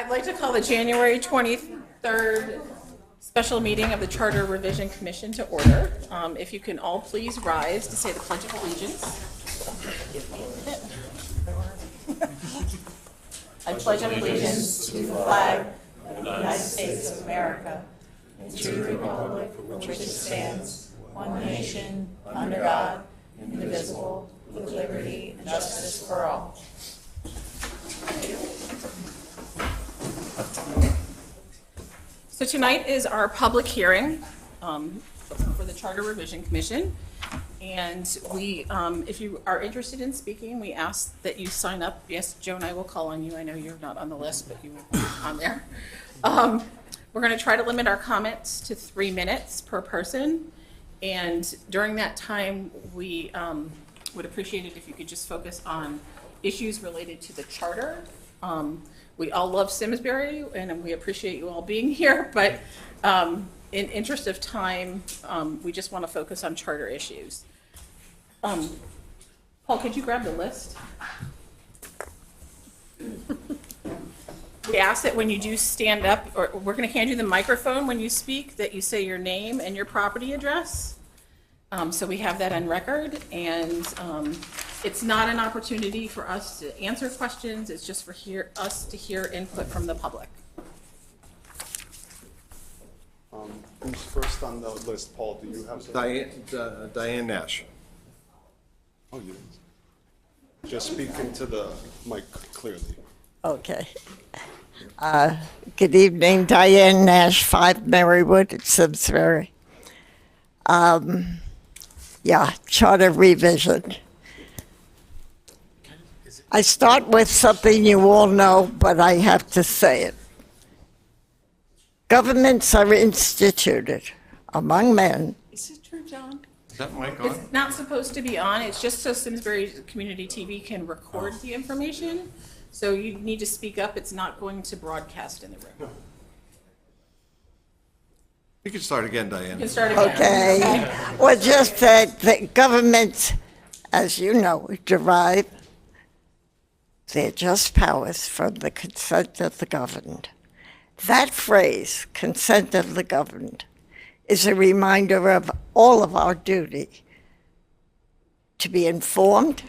I'd like to call the January 23rd special meeting of the Charter Revision Commission to order. If you can all please rise to say the Pledge of Allegiance. Give me a minute. I pledge allegiance to the flag of the United States of America and to the republic for which it stands, one nation, under God, indivisible, with liberty and justice for all. So tonight is our public hearing for the Charter Revision Commission. And we, if you are interested in speaking, we ask that you sign up. Yes, Joe and I will call on you. I know you're not on the list, but you will be on there. We're going to try to limit our comments to 3 minutes per person. And during that time, we would appreciate it if you could just focus on issues related to the charter. We all love Simsbury, and we appreciate you all being here, but in interest of time, we just want to focus on charter issues. Paul, could you grab the list? We ask that when you do stand up, or we're going to hand you the microphone when you speak, that you say your name and your property address. So we have that on record, and it's not an opportunity for us to answer questions. It's just for us to hear input from the public. Who's first on the list? Paul, do you have the... Diane Nash. Oh, you didn't. Just speak into the mic clearly. Okay. Good evening, Diane Nash, 5 Marywood at Simsbury. Charter revision. I start with something you all know, but I have to say it. Governments are instituted among men. Is it true, John? Is that mic on? It's not supposed to be on. It's just so Simsbury Community TV can record the information. So you need to speak up. It's not going to broadcast in the room. You can start again, Diane. You can start again. Okay. Well, just that the governments, as you know, derive their just powers from the consent of the governed. That phrase, consent of the governed, is a reminder of all of our duty to be informed,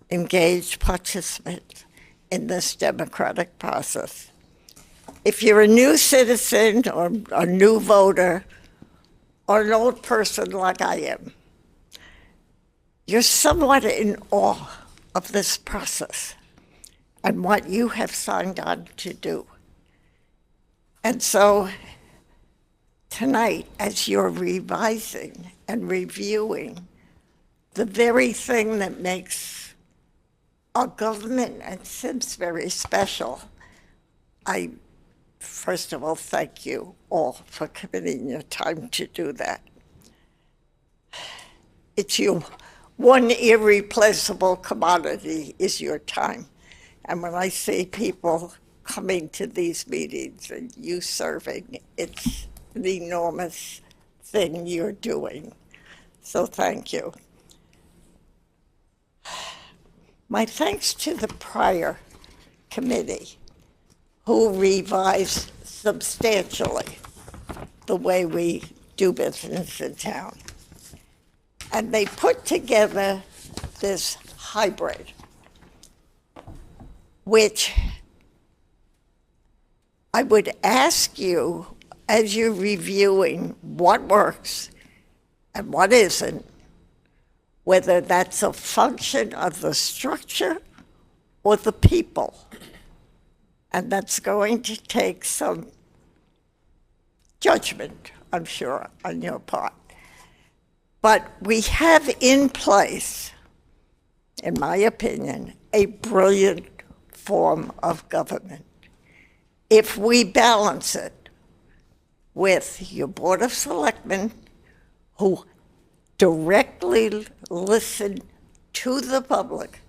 engaged participants in this democratic process. If you're a new citizen or a new voter or an old person like I am, you're somewhat in awe of this process and what you have signed on to do. And so tonight, as you're revising and reviewing the very thing that makes our government and Simsbury special, I first of all thank you all for committing your time to do that. It's your one irreplaceable commodity is your time. And when I see people coming to these meetings and you serving, it's an enormous thing you're doing. So thank you. My thanks to the prior committee who revised substantially the way we do business in town. And they put together this hybrid, which I would ask you, as you're reviewing what works and what isn't, whether that's a function of the structure or the people. And that's going to take some judgment, I'm sure, on your part. But we have in place, in my opinion, a brilliant form of government. If we balance it with your Board of Selectmen, who directly listen to the public,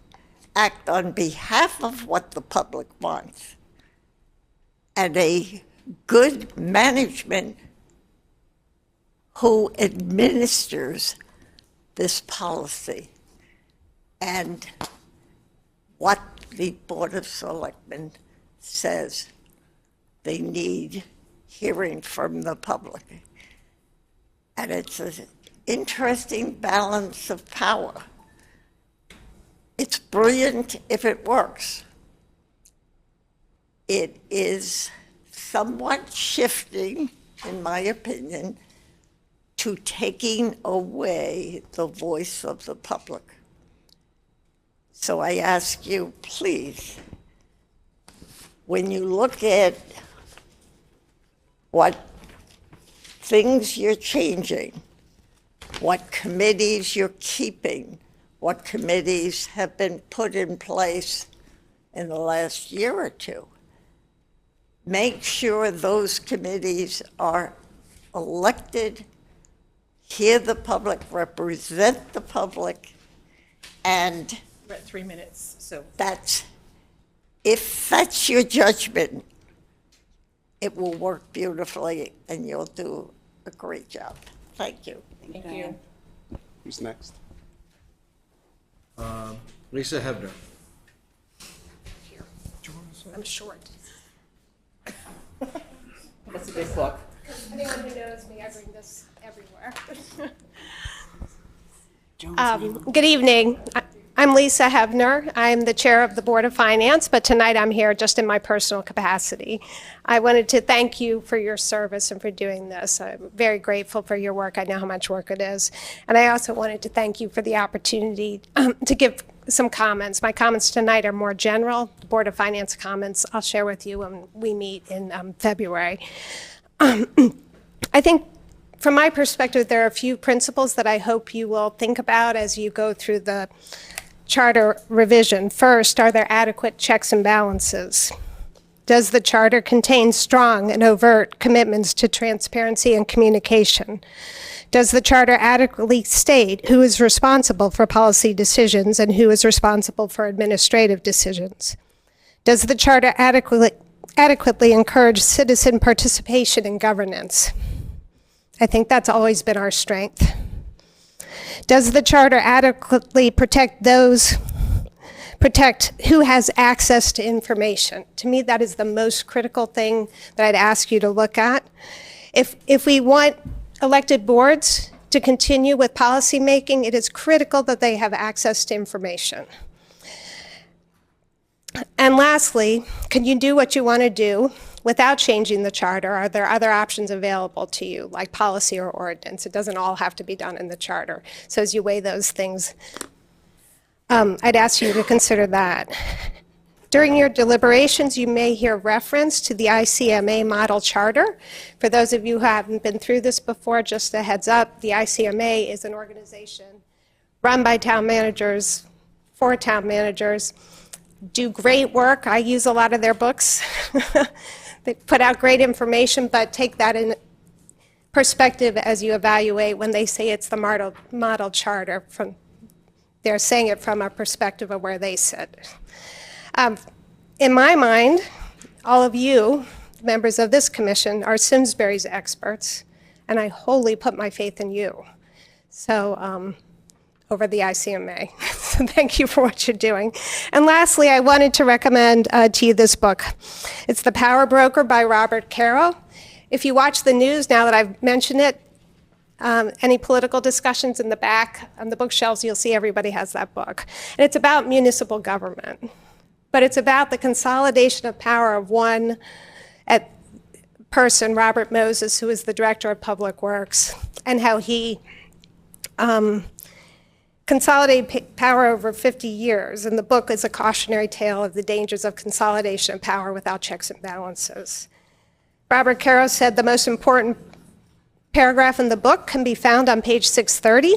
act on behalf of what the public wants, and a good management who administers this policy and what the Board of Selectmen says they need hearing from the public. And it's an interesting balance of power. It's brilliant if it works. It is somewhat shifting, in my opinion, to taking away the voice of the public. So I ask you, please, when you look at what things you're changing, what committees you're keeping, what committees have been put in place in the last year or two, make sure those committees are elected, hear the public, represent the public, and We're at 3 minutes, so. if that's your judgment, it will work beautifully and you'll do a great job. Thank you. Thank you. Who's next? Lisa Hebner. I'm short. That's a big book. Anyone who knows me, I bring this everywhere. Good evening. I'm Lisa Hebner. I'm the chair of the Board of Finance, but tonight I'm here just in my personal capacity. I wanted to thank you for your service and for doing this. I'm very grateful for your work. I know how much work it is. And I also wanted to thank you for the opportunity to give some comments. My comments tonight are more general. The Board of Finance comments I'll share with you when we meet in February. I think from my perspective, there are a few principles that I hope you will think about as you go through the charter revision. First, are there adequate checks and balances? Does the charter contain strong and overt commitments to transparency and communication? Does the charter adequately state who is responsible for policy decisions and who is responsible for administrative decisions? Does the charter adequately encourage citizen participation in governance? I think that's always been our strength. Does the charter adequately protect who has access to information? To me, that is the most critical thing that I'd ask you to look at. If we want elected boards to continue with policy making, it is critical that they have access to information. And lastly, can you do what you want to do without changing the charter? Are there other options available to you, like policy or ordinance? It doesn't all have to be done in the charter. So as you weigh those things, I'd ask you to consider that. During your deliberations, you may hear reference to the ICMA model charter. For those of you who haven't been through this before, just a heads up, the ICMA is an organization run by town managers, for town managers, do great work. I use a lot of their books. They put out great information, but take that in perspective as you evaluate when they say it's the model charter. They're saying it from a perspective of where they sit. In my mind, all of you, members of this commission, are Simsbury's experts, and I wholly put my faith in you. So, over the ICMA. So thank you for what you're doing. And lastly, I wanted to recommend to you this book. It's The Power Broker by Robert Caro. If you watch the news, now that I've mentioned it, any political discussions in the back on the bookshelves, you'll see everybody has that book. And it's about municipal government. But it's about the consolidation of power of one person, Robert Moses, who is the Director of Public Works, and how he consolidated power over 50 years. And the book is a cautionary tale of the dangers of consolidation of power without checks and balances. Robert Caro said the most important paragraph in the book can be found on page 630.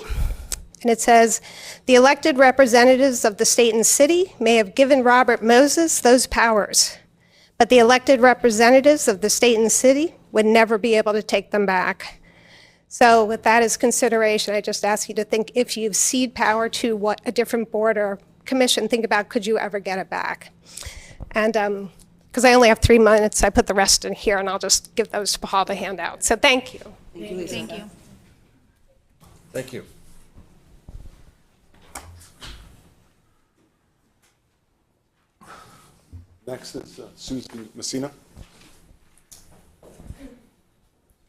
And it says, the elected representatives of the state and city may have given Robert Moses those powers, but the elected representatives of the state and city would never be able to take them back. So with that as consideration, I just ask you to think, if you cede power to what a different board or commission, think about, could you ever get it back? And because I only have 3 minutes, I put the rest in here, and I'll just give those to Paul to hand out. So thank you. Thank you. Thank you. Next is Susan Messina.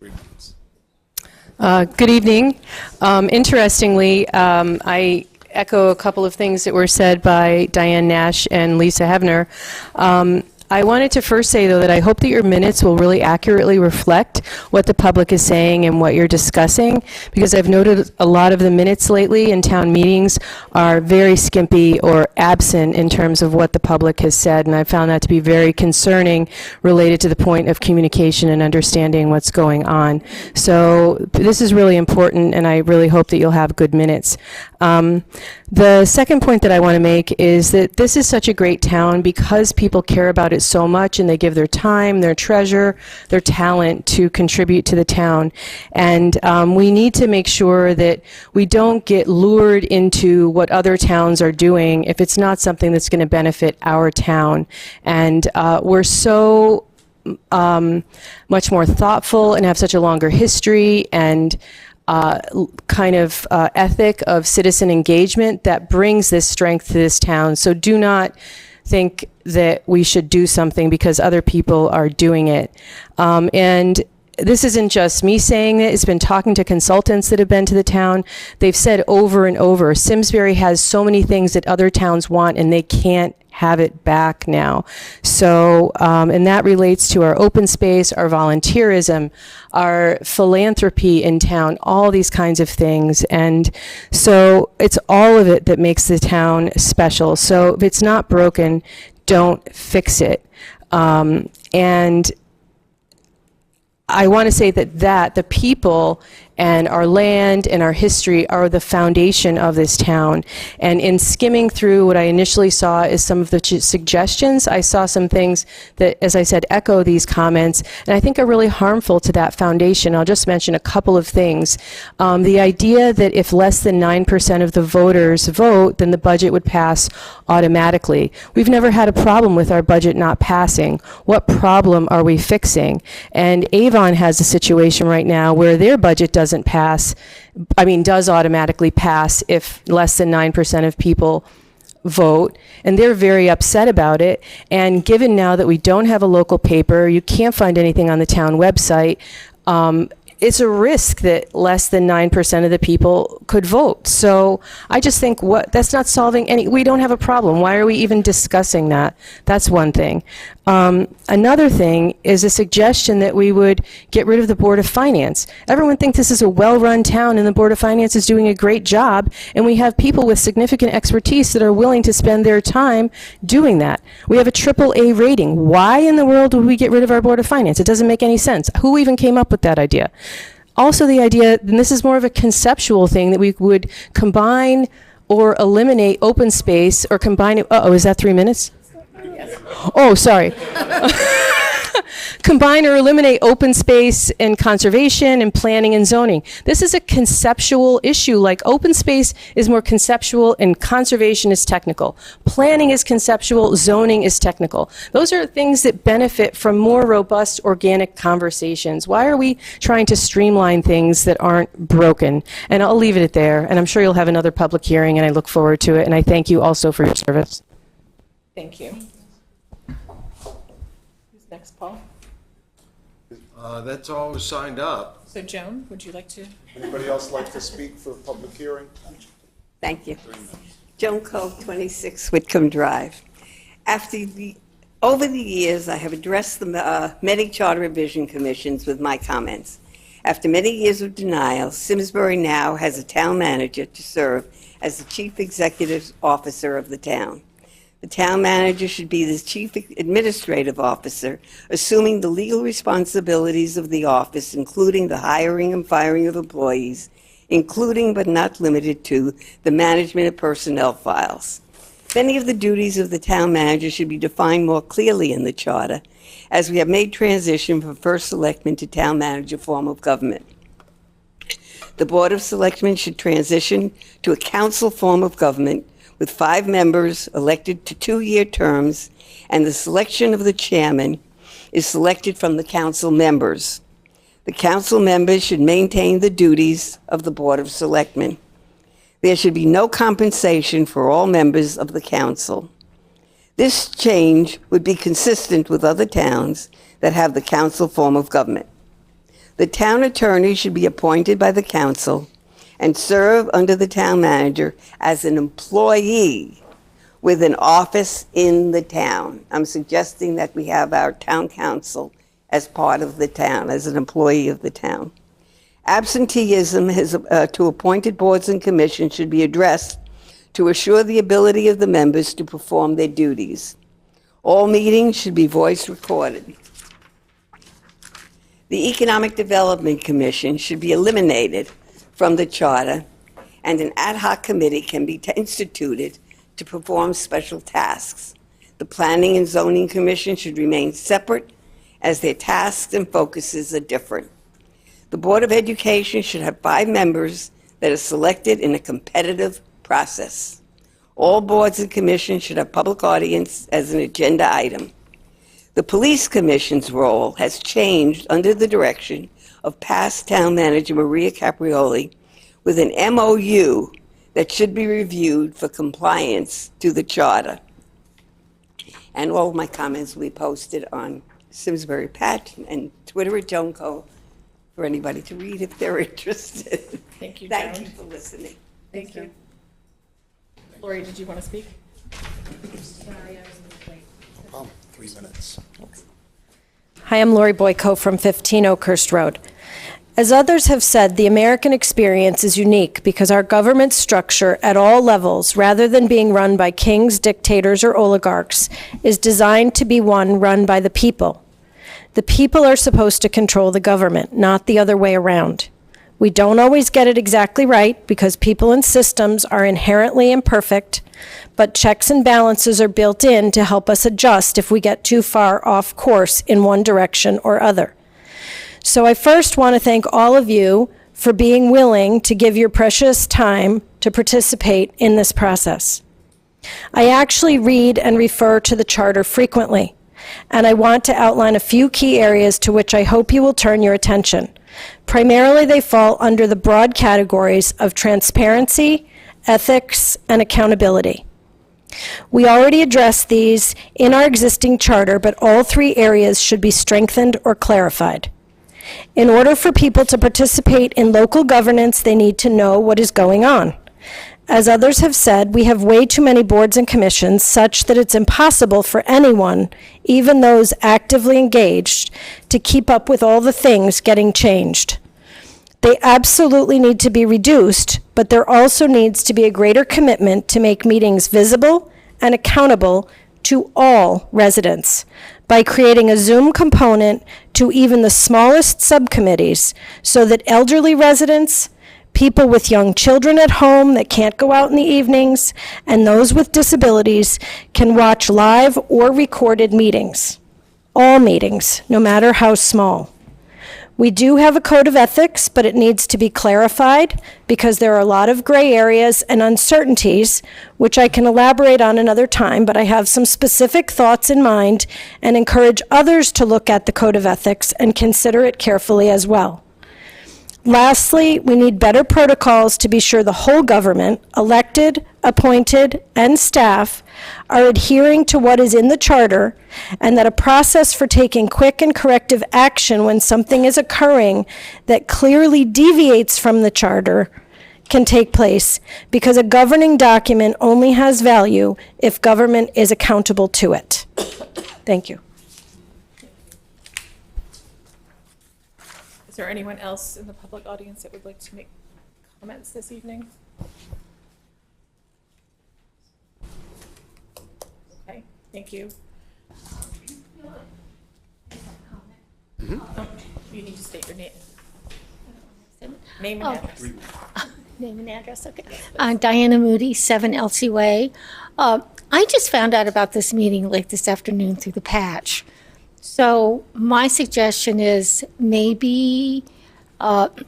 3 minutes. Good evening. Interestingly, I echo a couple of things that were said by Diane Nash and Lisa Hebner. I wanted to first say, though, that I hope that your minutes will really accurately reflect what the public is saying and what you're discussing, because I've noted a lot of the minutes lately in town meetings are very skimpy or absent in terms of what the public has said, and I found that to be very concerning related to the point of communication and understanding what's going on. So this is really important, and I really hope that you'll have good minutes. The second point that I want to make is that this is such a great town because people care about it so much and they give their time, their treasure, their talent to contribute to the town. And we need to make sure that we don't get lured into what other towns are doing if it's not something that's going to benefit our town. And we're so much more thoughtful and have such a longer history and kind of ethic of citizen engagement that brings this strength to this town. So do not think that we should do something because other people are doing it. And this isn't just me saying it. It's been talking to consultants that have been to the town. They've said over and over, Simsbury has so many things that other towns want and they can't have it back now. So, and that relates to our open space, our volunteerism, our philanthropy in town, all these kinds of things. And so it's all of it that makes the town special. So if it's not broken, don't fix it. And I want to say that the people and our land and our history are the foundation of this town. And in skimming through what I initially saw is some of the suggestions, I saw some things that, as I said, echo these comments, and I think are really harmful to that foundation. I'll just mention a couple of things. The idea that if less than 9% of the voters vote, then the budget would pass automatically. We've never had a problem with our budget not passing. What problem are we fixing? And Avon has a situation right now where their budget does automatically pass if less than 9% of people vote, and they're very upset about it. And given now that we don't have a local paper, you can't find anything on the town website, it's a risk that less than 9% of the people could vote. So I just think that's not solving we don't have a problem. Why are we even discussing that? That's one thing. Another thing is a suggestion that we would get rid of the Board of Finance. Everyone thinks this is a well-run town and the Board of Finance is doing a great job, and we have people with significant expertise that are willing to spend their time doing that. We have a AAA rating. Why in the world would we get rid of our Board of Finance? It doesn't make any sense. Who even came up with that idea? Also the idea, and this is more of a conceptual thing, that we would combine or eliminate open space or combine it. Uh-oh, is that 3 minutes? Yes. Oh, sorry. Combine or eliminate open space and conservation and planning and zoning. This is a conceptual issue. Like open space is more conceptual and conservation is technical. Planning is conceptual, zoning is technical. Those are things that benefit from more robust organic conversations. Why are we trying to streamline things that aren't broken? And I'll leave it there, and I'm sure you'll have another public hearing, and I look forward to it, and I thank you also for your service. Thank you. Who's next, Paul? That's all signed up. So Joan, would you like to? Anybody else like to speak for public hearing? Thank you. Joan Cove, 26 Whitcomb Drive. Over the years, I have addressed the many charter revision commissions with my comments. After many years of denial, Simsbury now has a town manager to serve as the chief executive officer of the town. The town manager should be the chief administrative officer, assuming the legal responsibilities of the office, including the hiring and firing of employees, including but not limited to the management of personnel files. Many of the duties of the town manager should be defined more clearly in the charter, as we have made transition from first selectman to town manager form of government. The Board of Selectmen should transition to a council form of government with 5 members elected to 2-year terms, and the selection of the chairman is selected from the council members. The council members should maintain the duties of the Board of Selectmen. There should be no compensation for all members of the council. This change would be consistent with other towns that have the council form of government. The town attorney should be appointed by the council and serve under the town manager as an employee with an office in the town. I'm suggesting that we have our town council as part of the town, as an employee of the town. Absenteeism to appointed boards and commissions should be addressed to assure the ability of the members to perform their duties. All meetings should be voice recorded. The Economic Development Commission should be eliminated from the charter, and an ad hoc committee can be instituted to perform special tasks. The Planning and Zoning Commission should remain separate as their tasks and focuses are different. The Board of Education should have 5 members that are selected in a competitive process. All boards and commissions should have public audience as an agenda item. The Police Commission's role has changed under the direction of past Town Manager Maria Caprioli with an MOU that should be reviewed for compliance to the Charter. And all of my comments will be posted on Simsbury Patch and Twitter at Joan Cole for anybody to read if they're interested. Thank you, Thank Joan. you for listening. Thank you. Lori, did you want to speak? No problem. 3 minutes. Hi, I'm Lori Boyko from 15 Oakhurst Road. As others have said, the American experience is unique because our government structure at all levels, rather than being run by kings, dictators, or oligarchs, is designed to be one run by the people. The people are supposed to control the government, not the other way around. We don't always get it exactly right because people and systems are inherently imperfect, but checks and balances are built in to help us adjust if we get too far off course in one direction or other. So I first want to thank all of you for being willing to give your precious time to participate in this process. I actually read and refer to the Charter frequently, and I want to outline a few key areas to which I hope you will turn your attention. Primarily, they fall under the broad categories of transparency, ethics, and accountability. We already addressed these in our existing charter, but all 3 areas should be strengthened or clarified. In order for people to participate in local governance, they need to know what is going on. As others have said, we have way too many boards and commissions such that it's impossible for anyone, even those actively engaged, to keep up with all the things getting changed. They absolutely need to be reduced, but there also needs to be a greater commitment to make meetings visible and accountable to all residents by creating a Zoom component to even the smallest subcommittees so that elderly residents, people with young children at home that can't go out in the evenings, and those with disabilities can watch live or recorded meetings. All meetings, no matter how small. We do have a code of ethics, but it needs to be clarified because there are a lot of gray areas and uncertainties, which I can elaborate on another time, but I have some specific thoughts in mind and encourage others to look at the code of ethics and consider it carefully as well. Lastly, we need better protocols to be sure the whole government, elected, appointed, and staff, are adhering to what is in the charter, and that a process for taking quick and corrective action when something is occurring that clearly deviates from the charter can take place, because a governing document only has value if government is accountable to it. Thank you. Is there anyone else in the public audience that would like to make comments this evening? Okay, thank you. Oh, you need to state your name. Name and address. Name and address, okay. Diana Moody, 7 Elsie Way. I just found out about this meeting late this afternoon through the patch. So my suggestion is maybe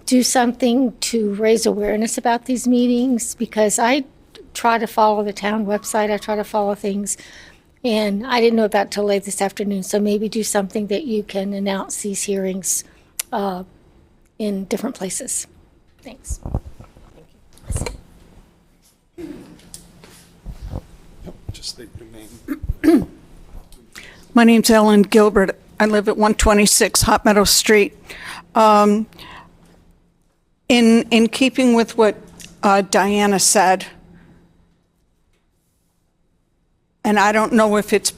do something to raise awareness about these meetings, because I try to follow the town website, I try to follow things, and I didn't know about it till late this afternoon. So maybe do something that you can announce these hearings in different places. Thanks. Yep, just state your name. My name's Ellen Gilbert. I live at 126 Hot Meadow Street. In keeping with what Diana said, and I don't know if it's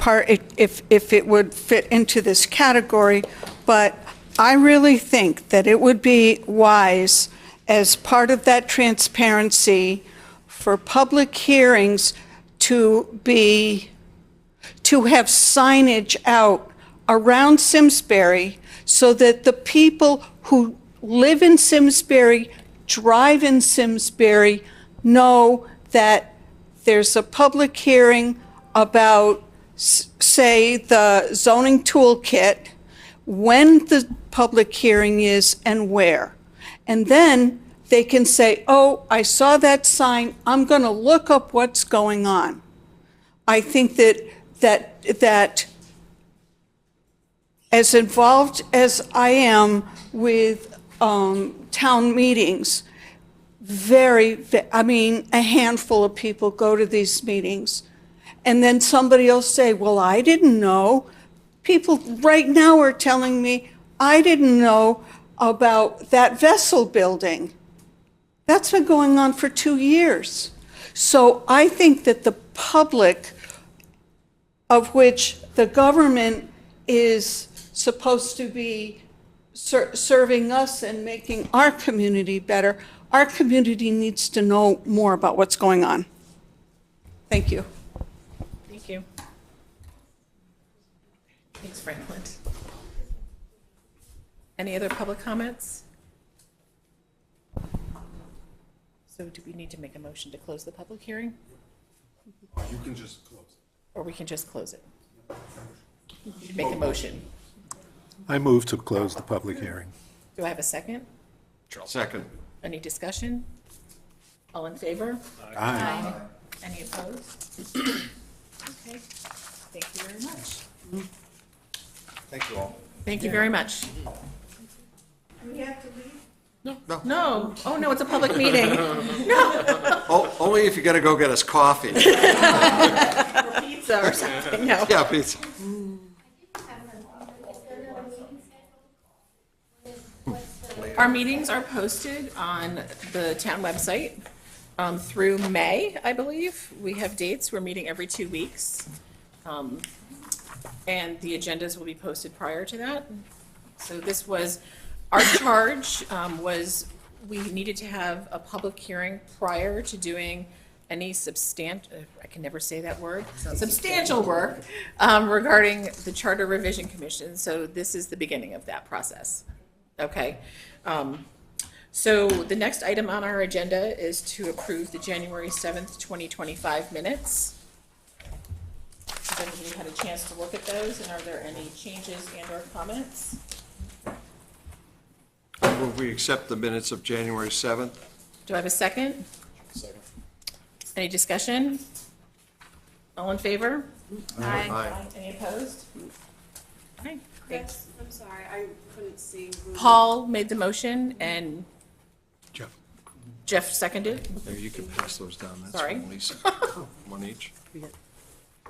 if it would fit into this category, but I really think that it would be wise, as part of that transparency, for public hearings to have signage out around Simsbury so that the people who live in Simsbury, drive in Simsbury, know that there's a public hearing about, say, the zoning toolkit, when the public hearing is and where. And then they can say, oh, I saw that sign, I'm going to look up what's going on. I think that as involved as I am with town meetings, a handful of people go to these meetings. And then somebody will say, well, I didn't know. People right now are telling me, I didn't know about that vessel building. That's been going on for 2 years. So I think that the public, of which the government is supposed to be serving us and making our community better, our community needs to know more about what's going on. Thank you. Thank you. Thanks, Franklin. Any other public comments? So do we need to make a motion to close the public hearing? You can just close it. Or we can just close it? You make a motion. I move to close the public hearing. Do I have a second? Second. Any discussion? All in favor? Aye. Any opposed? Okay, thank you very much. Thank you all. Thank you very much. We have to leave? No, oh no, it's a public meeting. Only if you gotta go get us coffee. Or pizza or something, no. Yeah, pizza. Our meetings are posted on the town website through May, I believe. We have dates. We're meeting every 2 weeks. And the agendas will be posted prior to that. So this was, our charge was we needed to have a public hearing prior to doing any I can never say that word, substantial work regarding the Charter Revision Commission. So this is the beginning of that process. Okay. So the next item on our agenda is to approve the January 7th, 2025 minutes. Has everybody had a chance to look at those, and are there any changes and or comments? Will we accept the minutes of January 7th? Do I have a second? Second. Any discussion? All in favor? Aye. Any opposed? Aye. Thanks. I'm sorry, I couldn't see who. Paul made the motion and Jeff. Jeff seconded. There, you can pass those down. That's Sorry. from Lisa. One each.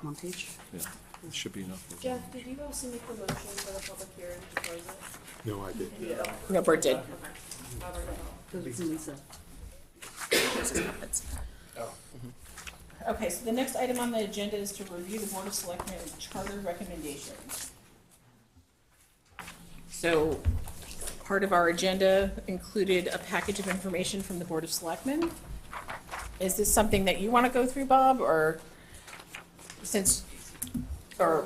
One page? Yeah, it should be enough. Jeff, did you also make the motion for the public hearing to close it? No, I did. No, Bert did. Lisa. Okay, so the next item on the agenda is to review the Board of Selectmen charter recommendations. So part of our agenda included a package of information from the Board of Selectmen. Is this something that you want to go through, Bob, or or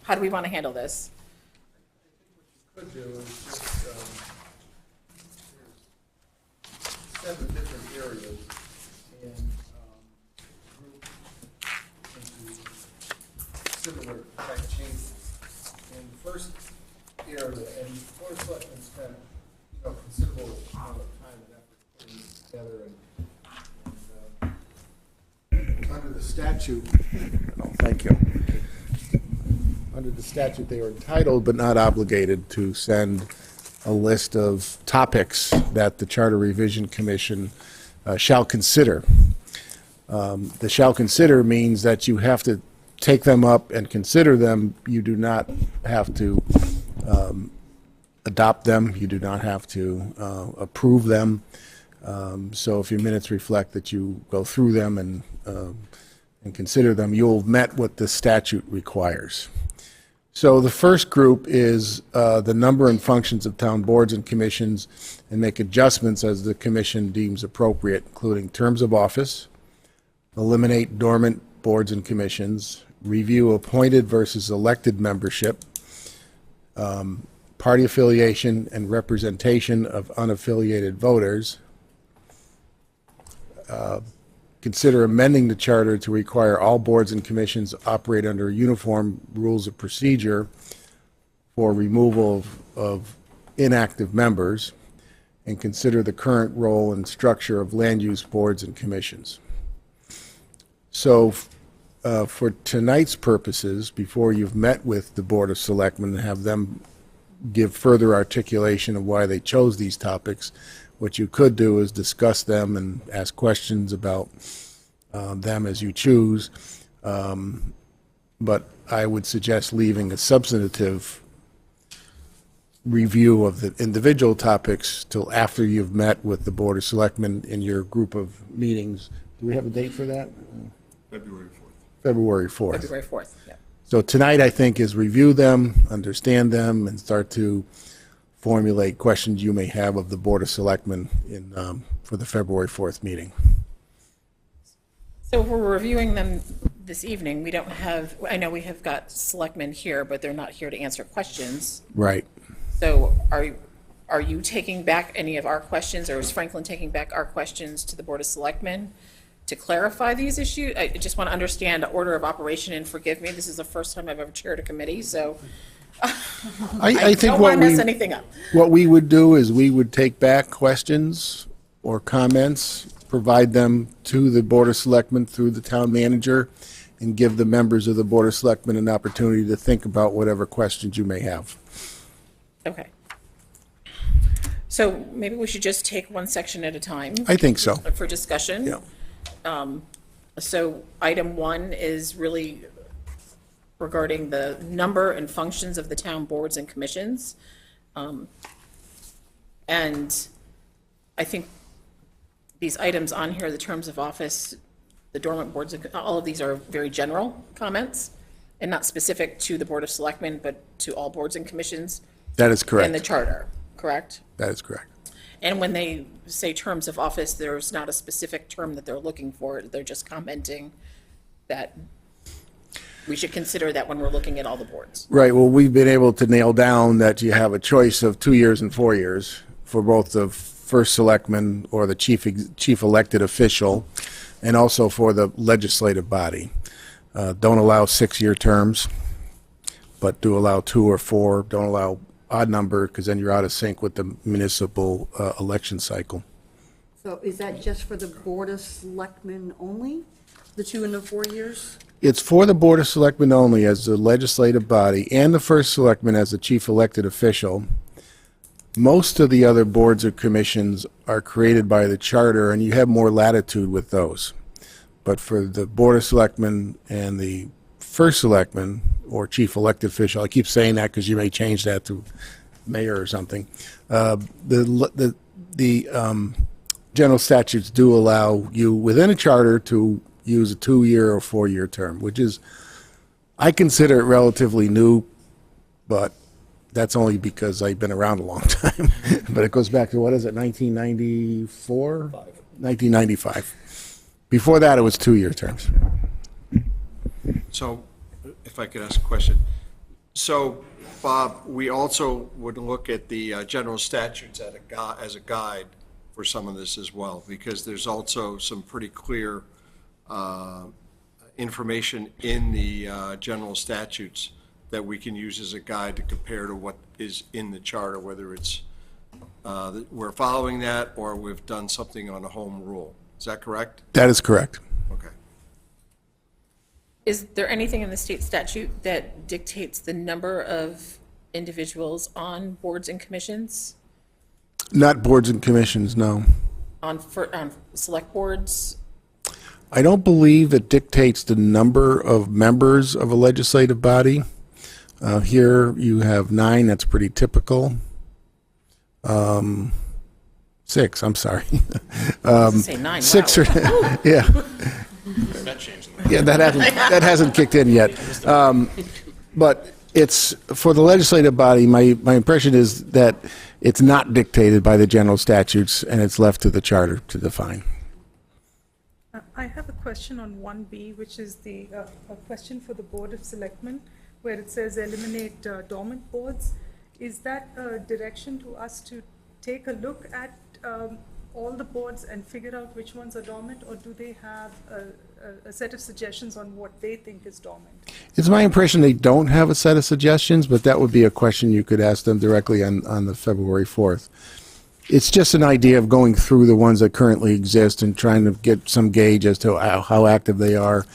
how do we want to handle this? Could do is just, seven different areas and group into similar type changes. And the first area, and the Board of Selectmen spent, considerable amount of time and effort putting this together, and under the statute, thank you. Under the statute, they are entitled but not obligated to send a list of topics that the Charter Revision Commission shall consider. The shall consider means that you have to take them up and consider them. You do not have to adopt them. You do not have to approve them. So if your minutes reflect that you go through them and consider them, you'll have met what the statute requires. So the first group is the number and functions of town boards and commissions, and make adjustments as the commission deems appropriate, including terms of office, eliminate dormant boards and commissions, review appointed versus elected membership, party affiliation and representation of unaffiliated voters, consider amending the charter to require all boards and commissions operate under uniform rules of procedure for removal of inactive members, and consider the current role and structure of land use boards and commissions. So for tonight's purposes, before you've met with the Board of Selectmen and have them give further articulation of why they chose these topics, what you could do is discuss them and ask questions about them as you choose. But I would suggest leaving a substantive review of the individual topics till after you've met with the Board of Selectmen in your group of meetings. Do we have a date for that? February 4th. February 4th. February 4th, yeah. So tonight, I think, is review them, understand them, and start to formulate questions you may have of the Board of Selectmen for the February 4th meeting. So if we're reviewing them this evening, we don't have, I know we have got selectmen here, but they're not here to answer questions. Right. So are you taking back any of our questions, or is Franklin taking back our questions to the Board of Selectmen to clarify these issues? I just want to understand order of operation, and forgive me, this is the first time I've ever chaired a committee, so I think don't want to mess anything up. What we would do is we would take back questions or comments, provide them to the Board of Selectmen through the town manager, and give the members of the Board of Selectmen an opportunity to think about whatever questions you may have. Okay. So maybe we should just take one section at a time. I think so. For discussion. Yeah. So item 1 is really regarding the number and functions of the town boards and commissions. And I think these items on here, the terms of office, the dormant boards, all of these are very general comments and not specific to the Board of Selectmen, but to all boards and commissions. That is correct. And the charter, correct? That is correct. And when they say terms of office, there's not a specific term that they're looking for. They're just commenting that we should consider that when we're looking at all the boards. Right. Well, we've been able to nail down that you have a choice of 2 years and 4 years for both the first selectman or the chief elected official, and also for the legislative body. Don't allow 6-year terms, but do allow 2 or 4. Don't allow odd number, because then you're out of sync with the municipal election cycle. So is that just for the Board of Selectmen only, the 2 and the 4 years? It's for the Board of Selectmen only as the legislative body, and the first selectman as the chief elected official. Most of the other boards or commissions are created by the charter, and you have more latitude with those. But for the Board of Selectmen and the first selectman or chief elected official, I keep saying that because you may change that to mayor or something, the general statutes do allow you within a charter to use a 2-year or 4-year term, which is, I consider it relatively new, but that's only because I've been around a long time. But it goes back to, what is it, 1994? 1995. Before that, it was 2-year terms. So, if I could ask a question. So, Bob, we also would look at the general statutes as a guide for some of this as well, because there's also some pretty clear information in the general statutes that we can use as a guide to compare to what is in the charter, whether it's we're following that or we've done something on a home rule. Is that correct? That is correct. Okay. Is there anything in the state statute that dictates the number of individuals on boards and commissions? Not boards and commissions, no. On select boards? I don't believe it dictates the number of members of a legislative body. Here you have 9, that's pretty typical. 6, I'm sorry. Say 9, 6 wow. or, yeah. That changed. Yeah, that hasn't kicked in yet. But it's, for the legislative body, my impression is that it's not dictated by the general statutes, and it's left to the charter to define. I have a question on 1B, which is a question for the Board of Selectmen, where it says eliminate dormant boards. Is that a direction to us to take a look at all the boards and figure out which ones are dormant, or do they have a set of suggestions on what they think is dormant? It's my impression they don't have a set of suggestions, but that would be a question you could ask them directly on the February 4th. It's just an idea of going through the ones that currently exist and trying to get some gauge as to how active they are.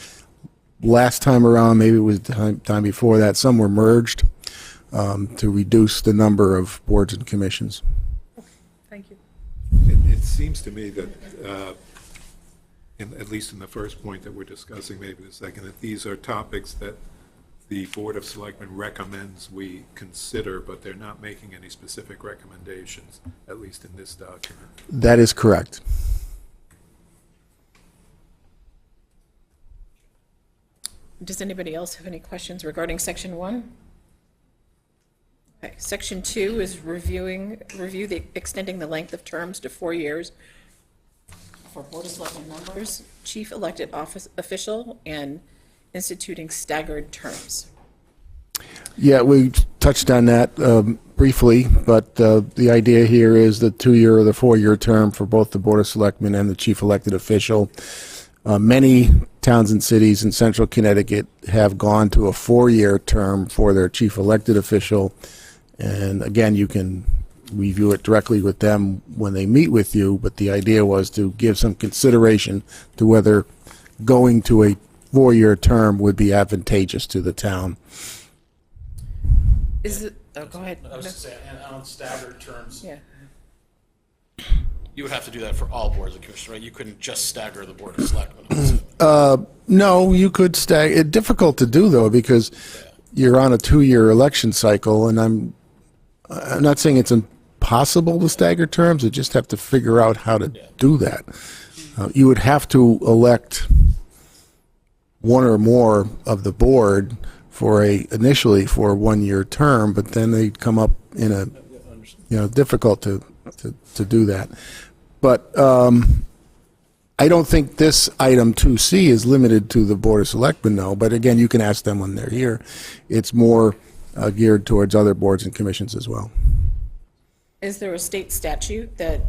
Last time around, maybe it was the time before that, some were merged to reduce the number of boards and commissions. Okay, thank you. It seems to me that, at least in the first point that we're discussing, maybe the second, that these are topics that the Board of Selectmen recommends we consider, but they're not making any specific recommendations, at least in this document. That is correct. Does anybody else have any questions regarding Section 1? Okay, Section 2 is review extending the length of terms to 4 years for Board of Selectmen members, chief elected office official, and instituting staggered terms. Yeah, we touched on that briefly, but the idea here is the 2-year or the 4-year term for both the Board of Selectmen and the chief elected official. Many towns and cities in central Connecticut have gone to a 4-year term for their chief elected official. And again, you can review it directly with them when they meet with you, but the idea was to give some consideration to whether going to a 4-year term would be advantageous to the town. Is it, oh, go ahead. I was going to say, and on staggered terms, Yeah. you would have to do that for all boards of commissioners, right? You couldn't just stagger the Board of Selectmen. No, you could stay. It's difficult to do, though, because you're on a 2-year election cycle, and I'm not saying it's impossible to stagger terms. You just have to figure out how to do that. You would have to elect one or more of the board initially for a 1-year term, but then they come up in a difficult to do that. But I don't think this item 2C is limited to the Board of Selectmen, no. But again, you can ask them when they're here. It's more geared towards other boards and commissions as well. Is there a state statute that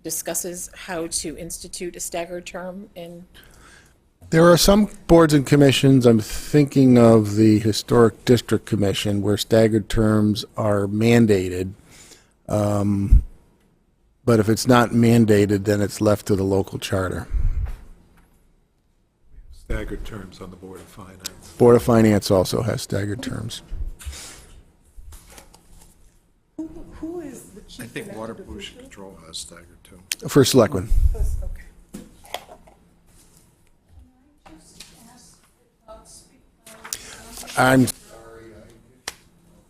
discusses how to institute a staggered term in? There are some boards and commissions, I'm thinking of the Historic District Commission, where staggered terms are mandated. But if it's not mandated, then it's left to the local charter. Staggered terms on the Board of Finance. Board of Finance also has staggered terms. Who is the chief I think elected Water Pollution official? Control has staggered too. For selectmen. First, okay. I'm sorry.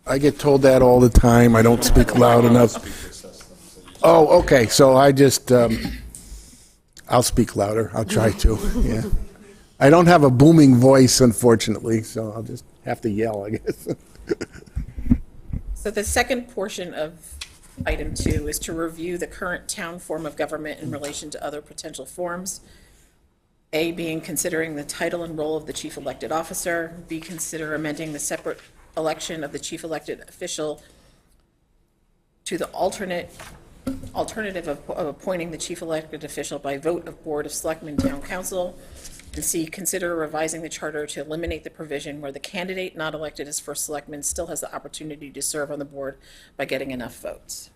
I get told that all the time. I don't speak loud enough. Oh, okay. So I just, I'll speak louder. I'll try to. Yeah. I don't have a booming voice, unfortunately, so I'll just have to yell, I guess. So the second portion of item 2 is to review the current town form of government in relation to other potential forms. A, being considering the title and role of the chief elected officer. B, consider amending the separate election of the chief elected official to the alternative of appointing the chief elected official by vote of Board of Selectmen Town Council. And C, consider revising the charter to eliminate the provision where the candidate not elected as first selectman still has the opportunity to serve on the board by getting enough votes.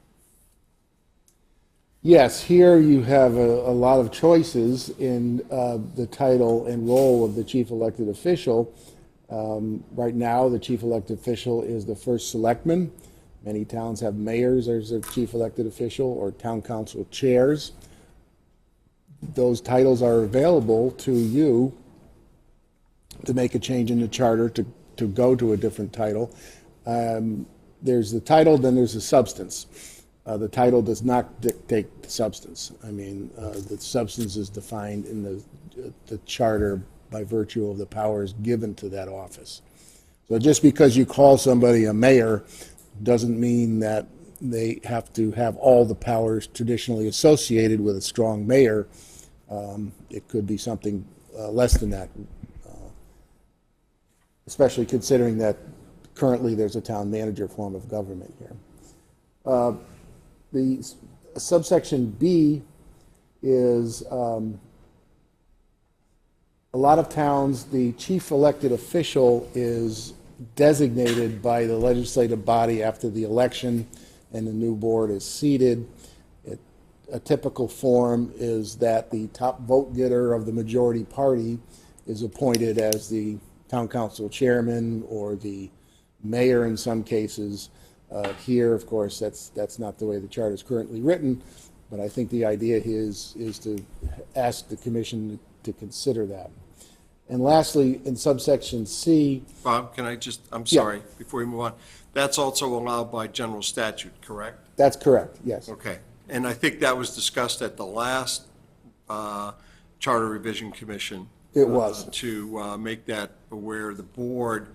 Yes, here you have a lot of choices in the title and role of the chief elected official. Right now, the chief elected official is the first selectman. Many towns have mayors as their chief elected official or town council chairs. those titles are available to you to make a change in the charter to go to a different title. There's the title, then there's the substance. The title does not dictate the substance. I mean, the substance is defined in the charter by virtue of the powers given to that office. So just because you call somebody a mayor doesn't mean that they have to have all the powers traditionally associated with a strong mayor. It could be something less than that, especially considering that currently there's a town manager form of government here. The subsection B is a lot of towns, the chief elected official is designated by the legislative body after the election and the new board is seated. A typical form is that the top vote getter of the majority party is appointed as the town council chairman or the mayor in some cases. Here, of course, that's not the way the charter is currently written, but I think the idea is to ask the commission to consider that. And lastly, in subsection C. Bob, can I just, I'm sorry, before we move on, that's also allowed by general statute, correct? That's correct, yes. Okay. And I think that was discussed at the last Charter Revision Commission. It was. To make that aware, the board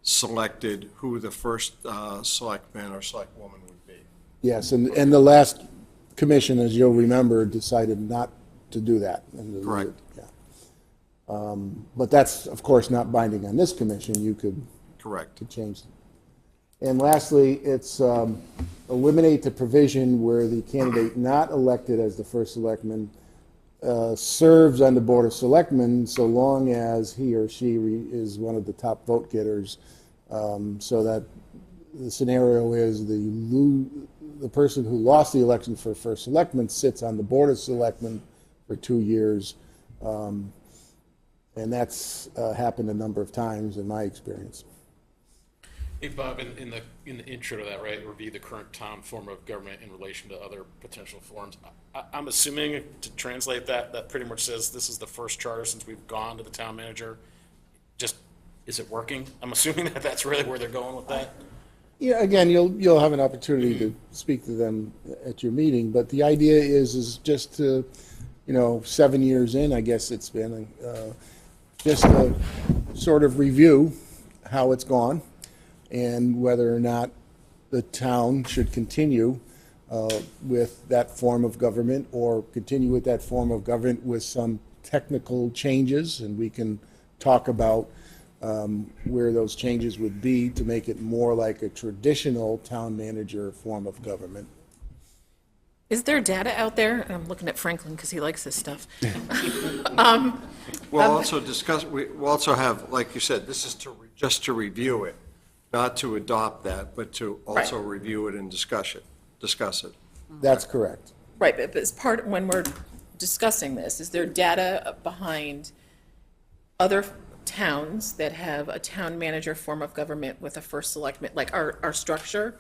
selected who the first selectman or selectwoman would be. Yes, and the last commission, as you'll remember, decided not to do that. Correct. Yeah. But that's, of course, not binding on this commission. You could change it. And lastly, it's eliminate the provision where the candidate not elected as the first selectman serves on the Board of Selectmen so long as he or she is one of the top vote getters, so that the scenario is the person who lost the election for first selectman sits on the Board of Selectmen for 2 years, and that's happened a number of times in my experience. Hey, Bob, in the intro to that, right, review the current town form of government in relation to other potential forms. I'm assuming, to translate that pretty much says this is the first charter since we've gone to the town manager. Just, is it working? I'm assuming that that's really where they're going with that. Yeah, again, you'll have an opportunity to speak to them at your meeting, but the idea is just to, 7 years in, I guess it's been, just to sort of review how it's gone and whether or not the town should continue with that form of government or continue with that form of government with some technical changes, and we can talk about where those changes would be to make it more like a traditional town manager form of government. Is there data out there? And I'm looking at Franklin because he likes this stuff. We'll also discuss, we'll also have, like you said, this is just to review it, not to adopt that, but to also review it and discuss it. That's correct. Right, but as part, when we're discussing this, is there data behind other towns that have a town manager form of government with a first selectman, like our structure,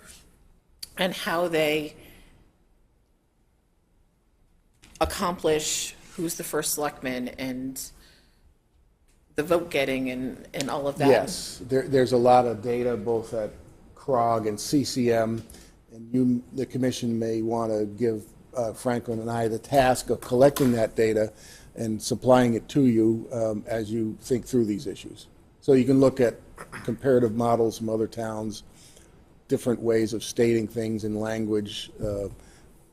and how they accomplish who's the first selectman and the vote getting and all of that? Yes, there's a lot of data both at CROG and CCM, and the commission may want to give Franklin and I the task of collecting that data and supplying it to you as you think through these issues. So you can look at comparative models from other towns, different ways of stating things in language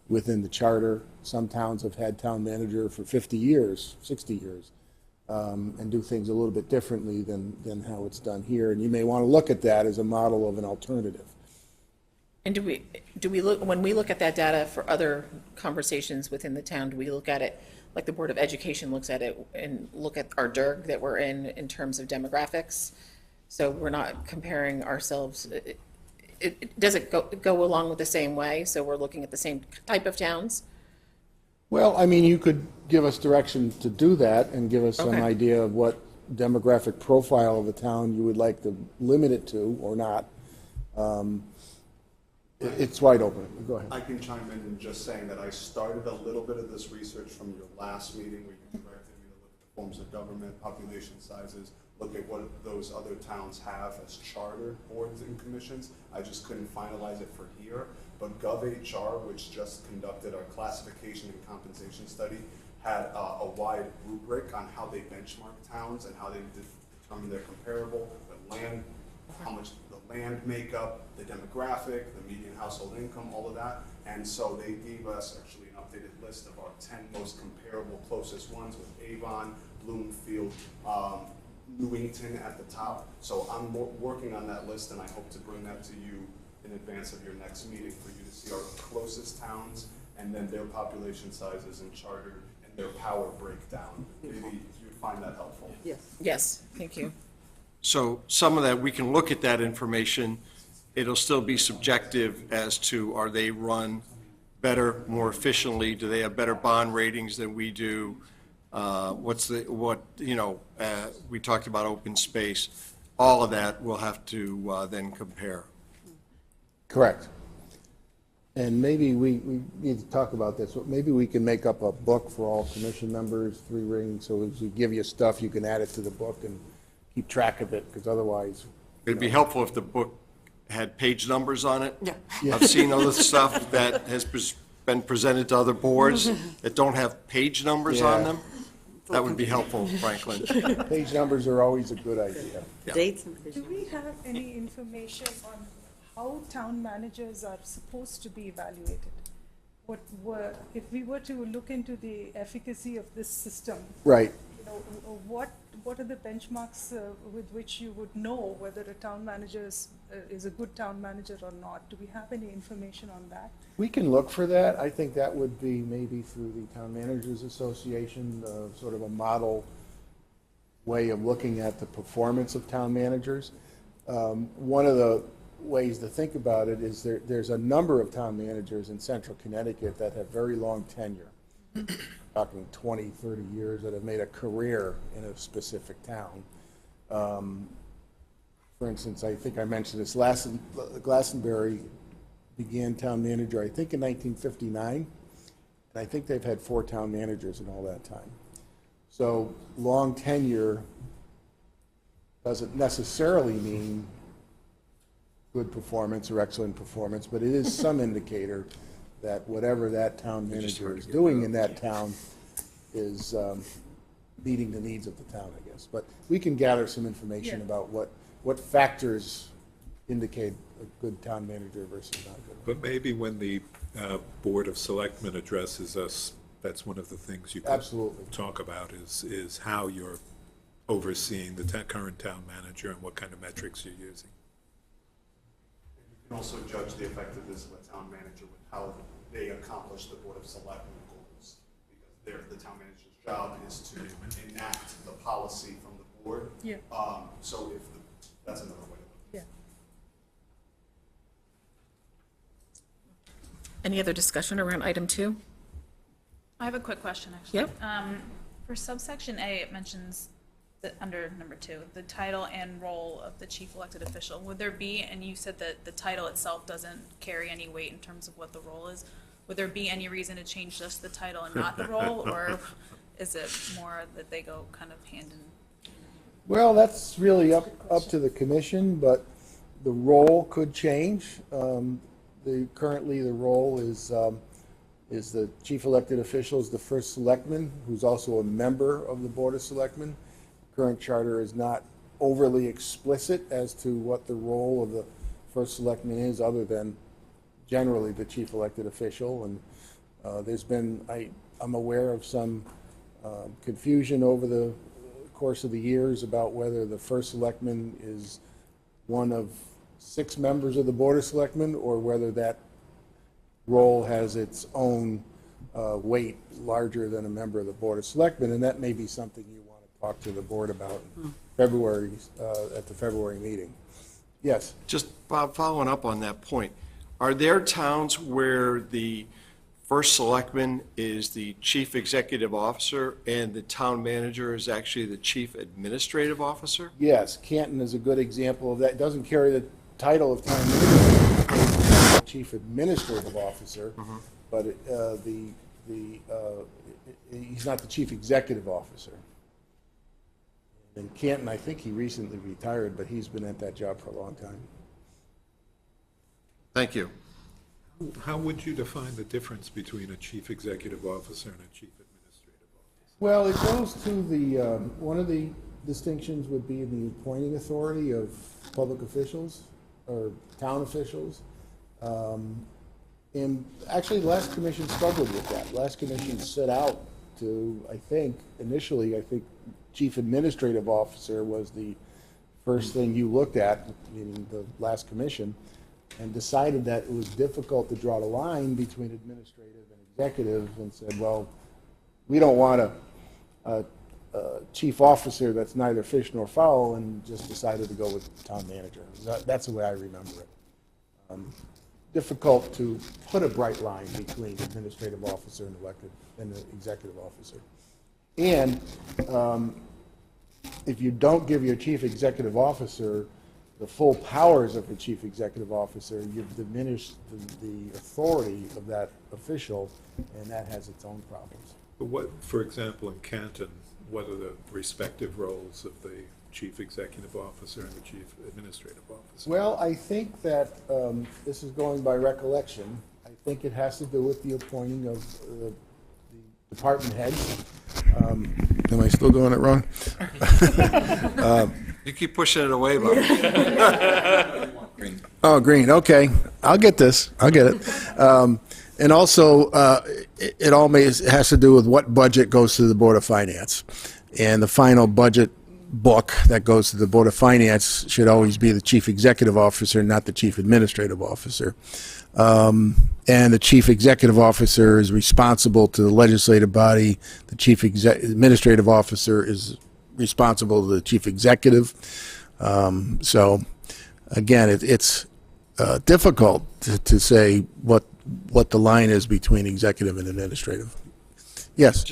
within the charter. Some towns have had town manager for 50 years, 60 years, and do things a little bit differently than how it's done here. And you may want to look at that as a model of an alternative. And do we look, when we look at that data for other conversations within the town, do we look at it like the Board of Education looks at it and look at our DIRG that we're in terms of demographics? So we're not comparing ourselves. Does it go along with the same way? So we're looking at the same type of towns? Well, I mean, you could give us direction to do that and give us some idea of what demographic profile of a town you would like to limit it to or not. It's wide open. Go ahead. I can chime in and just saying that I started a little bit of this research from your last meeting where you directed me to look at the forms of government, population sizes, look at what those other towns have as charter boards and commissions. I just couldn't finalize it for here, but GovHR, which just conducted our classification and compensation study, had a wide rubric on how they benchmark towns and how they determine they're comparable, the land, how much the land makeup, the demographic, the median household income, all of that. And so they gave us actually an updated list of our 10 most comparable closest ones with Avon, Bloomfield, Newington at the top. So I'm working on that list, and I hope to bring that to you in advance of your next meeting for you to see our closest towns and then their population sizes and charter and their power breakdown. Maybe you find that helpful. Yes. Yes, thank you. So some of that, we can look at that information. It'll still be subjective as to, are they run better, more efficiently? Do they have better bond ratings than we do? We talked about open space. All of that we'll have to then compare. Correct. And maybe we need to talk about this. Maybe we can make up a book for all commission members, 3 rings, so as we give you stuff, you can add it to the book and keep track of it, because otherwise... It'd be helpful if the book had page numbers on it. Yeah. I've seen other stuff that has been presented to other boards that don't have page numbers on Yeah. them. That would be helpful, Franklin. Page numbers are always a good idea. Yeah. Dates and Do we have any information on how town managers are supposed to be evaluated? If we were to look into the efficacy of this system, Right. you know, what are the benchmarks with which you would know whether a town manager is a good town manager or not? Do we have any information on that? We can look for that. I think that would be maybe through the Town Managers Association, sort of a model way of looking at the performance of town managers. One of the ways to think about it is there's a number of town managers in central Connecticut that have very long tenure, talking 20, 30 years, that have made a career in a specific town. For instance, I think I mentioned this, Glastonbury began town manager, I think, in 1959, and I think they've had 4 town managers in all that time. So long tenure doesn't necessarily mean good performance or excellent performance, but it is some indicator that whatever that town manager is doing in that town is meeting the needs of the town, I guess. But we can gather some information about what factors indicate a good town manager versus not good. But maybe when the Board of Selectmen addresses us, that's one of the things you could Absolutely. talk about is how you're overseeing the current town manager and what kind of metrics you're using. You can also judge the effectiveness of a town manager with how they accomplish the Board of Selectmen goals. Because the town manager's job is to enact the policy from the board. Yeah. So that's another way. Yeah. Any other discussion around item 2? I have a quick question, actually. Yep. For subsection A, it mentions that under number 2, the title and role of the chief elected official. Would there be, and you said that the title itself doesn't carry any weight in terms of what the role is, would there be any reason to change just the title and not the role, or is it more that they go kind of hand in? Well, that's really up to the commission, but the role could change. Currently, the role is the chief elected official is the first selectman, who's also a member of the Board of Selectmen. Current charter is not overly explicit as to what the role of the first selectman is, other than generally the chief elected official. And there's been, I'm aware of some confusion over the course of the years about whether the first selectman is one of 6 members of the Board of Selectmen, or whether that role has its own weight larger than a member of the Board of Selectmen, and that may be something you want to talk to the board about in February, at the February meeting. Yes? Just, Bob, following up on that point, are there towns where the first selectman is the chief executive officer and the town manager is actually the chief administrative officer? Yes, Canton is a good example of that. It doesn't carry the title of town manager, chief administrative officer, but he's not the chief executive officer. In Canton, I think he recently retired, but he's been at that job for a long time. Thank you. How would you define the difference between a chief executive officer and a chief administrative officer? Well, it goes to the, one of the distinctions would be the appointing authority of public officials or town officials. And actually, the last commission struggled with that. Last commission set out to, I think, initially, chief administrative officer was the first thing you looked at, meaning the last commission, and decided that it was difficult to draw the line between administrative and executive, and said, well, we don't want a chief officer that's neither fish nor fowl, and just decided to go with the town manager. That's the way I remember it. Difficult to put a bright line between administrative officer and elected and the executive officer. And if you don't give your chief executive officer the full powers of the chief executive officer, you've diminished the authority of that official, and that has its own problems. But what, for example, in Canton, what are the respective roles of the chief executive officer and the chief administrative officer? Well, I think that this is going by recollection. I think it has to do with the appointing of the department heads. Am I still doing it wrong? You keep pushing it away, Bob. Oh, green. Okay, I'll get this. I'll get it. And also, it all has to do with what budget goes to the Board of Finance, and the final budget book that goes to the Board of Finance should always be the chief executive officer, not the chief administrative officer. And the chief executive officer is responsible to the legislative body. The chief administrative officer is responsible to the chief executive. So, again, it's difficult to say what the line is between executive and administrative. Yes?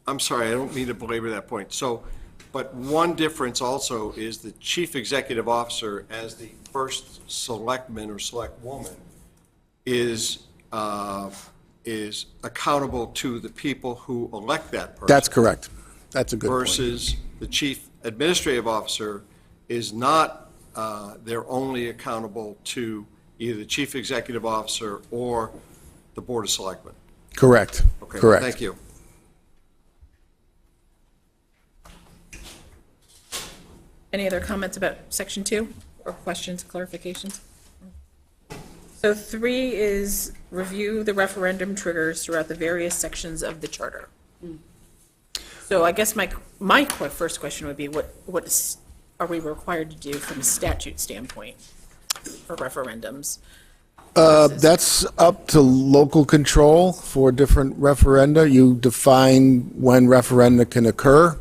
I'm sorry, I don't mean to belabor that point. So, but one difference also is the chief executive officer, as the first selectman or select woman, is accountable to the people who elect that person. That's correct. That's a good point. Versus the chief administrative officer is not, they're only accountable to either the chief executive officer or the Board of Selectmen. Correct. Okay, correct. Thank you. Any other comments about section 2 or questions, clarifications? So 3 is review the referendum triggers throughout the various sections of the charter. So I guess my first question would be, what are we required to do from a statute standpoint for referendums? That's up to local control for different referenda. You define when referenda can occur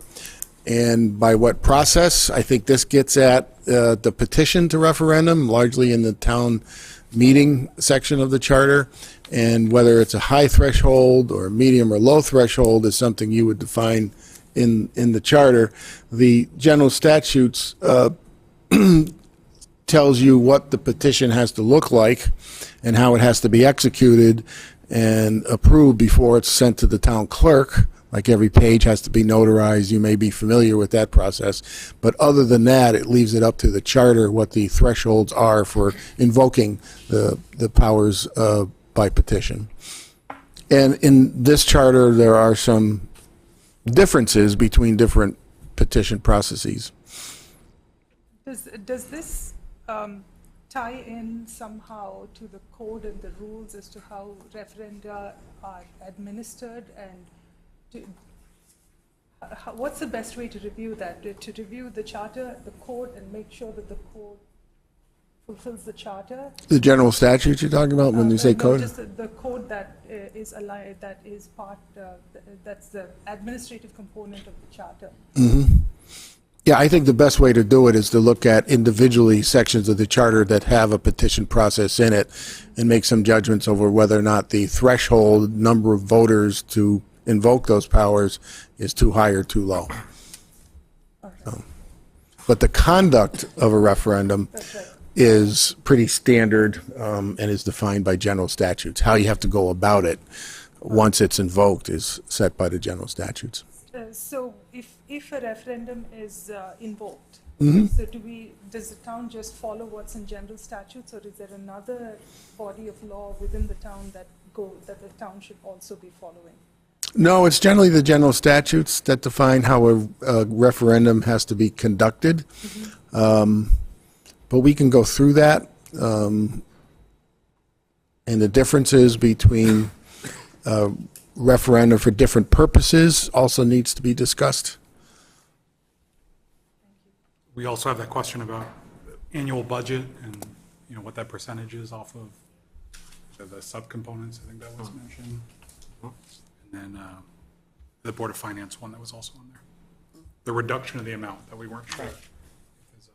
and by what process. I think this gets at the petition to referendum, largely in the town meeting section of the charter, and whether it's a high threshold or medium or low threshold is something you would define in the charter. The general statutes tells you what the petition has to look like and how it has to be executed and approved before it's sent to the town clerk. Like every page has to be notarized. You may be familiar with that process. But other than that, it leaves it up to the charter what the thresholds are for invoking the powers by petition. And in this charter, there are some differences between different petition processes. Does this tie in somehow to the code and the rules as to how referenda are administered, and what's the best way to review that? To review the charter, the code, and make sure that the code fulfills the charter? The general statute you're talking about when you say code? No, just the code that is aligned, that is part, that's the administrative component of the charter. Mm-hmm. Yeah, I think the best way to do it is to look at individually sections of the charter that have a petition process in it and make some judgments over whether or not the threshold number of voters to invoke those powers is too high or too low. Okay. But the conduct of a referendum is pretty standard and is defined by general statutes. How you have to go about it once it's invoked is set by the general statutes. So if a referendum is invoked, Mhm. so does the town just follow what's in general statutes, or is there another body of law within the town that the town should also be following? No, it's generally the general statutes that define how a referendum has to be conducted. But we can go through that. And the differences between referenda for different purposes also needs to be discussed. We also have that question about annual budget and, what that percentage is off of the subcomponents, I think that was mentioned. And then the Board of Finance one that was also on there. The reduction of the amount that we weren't sure is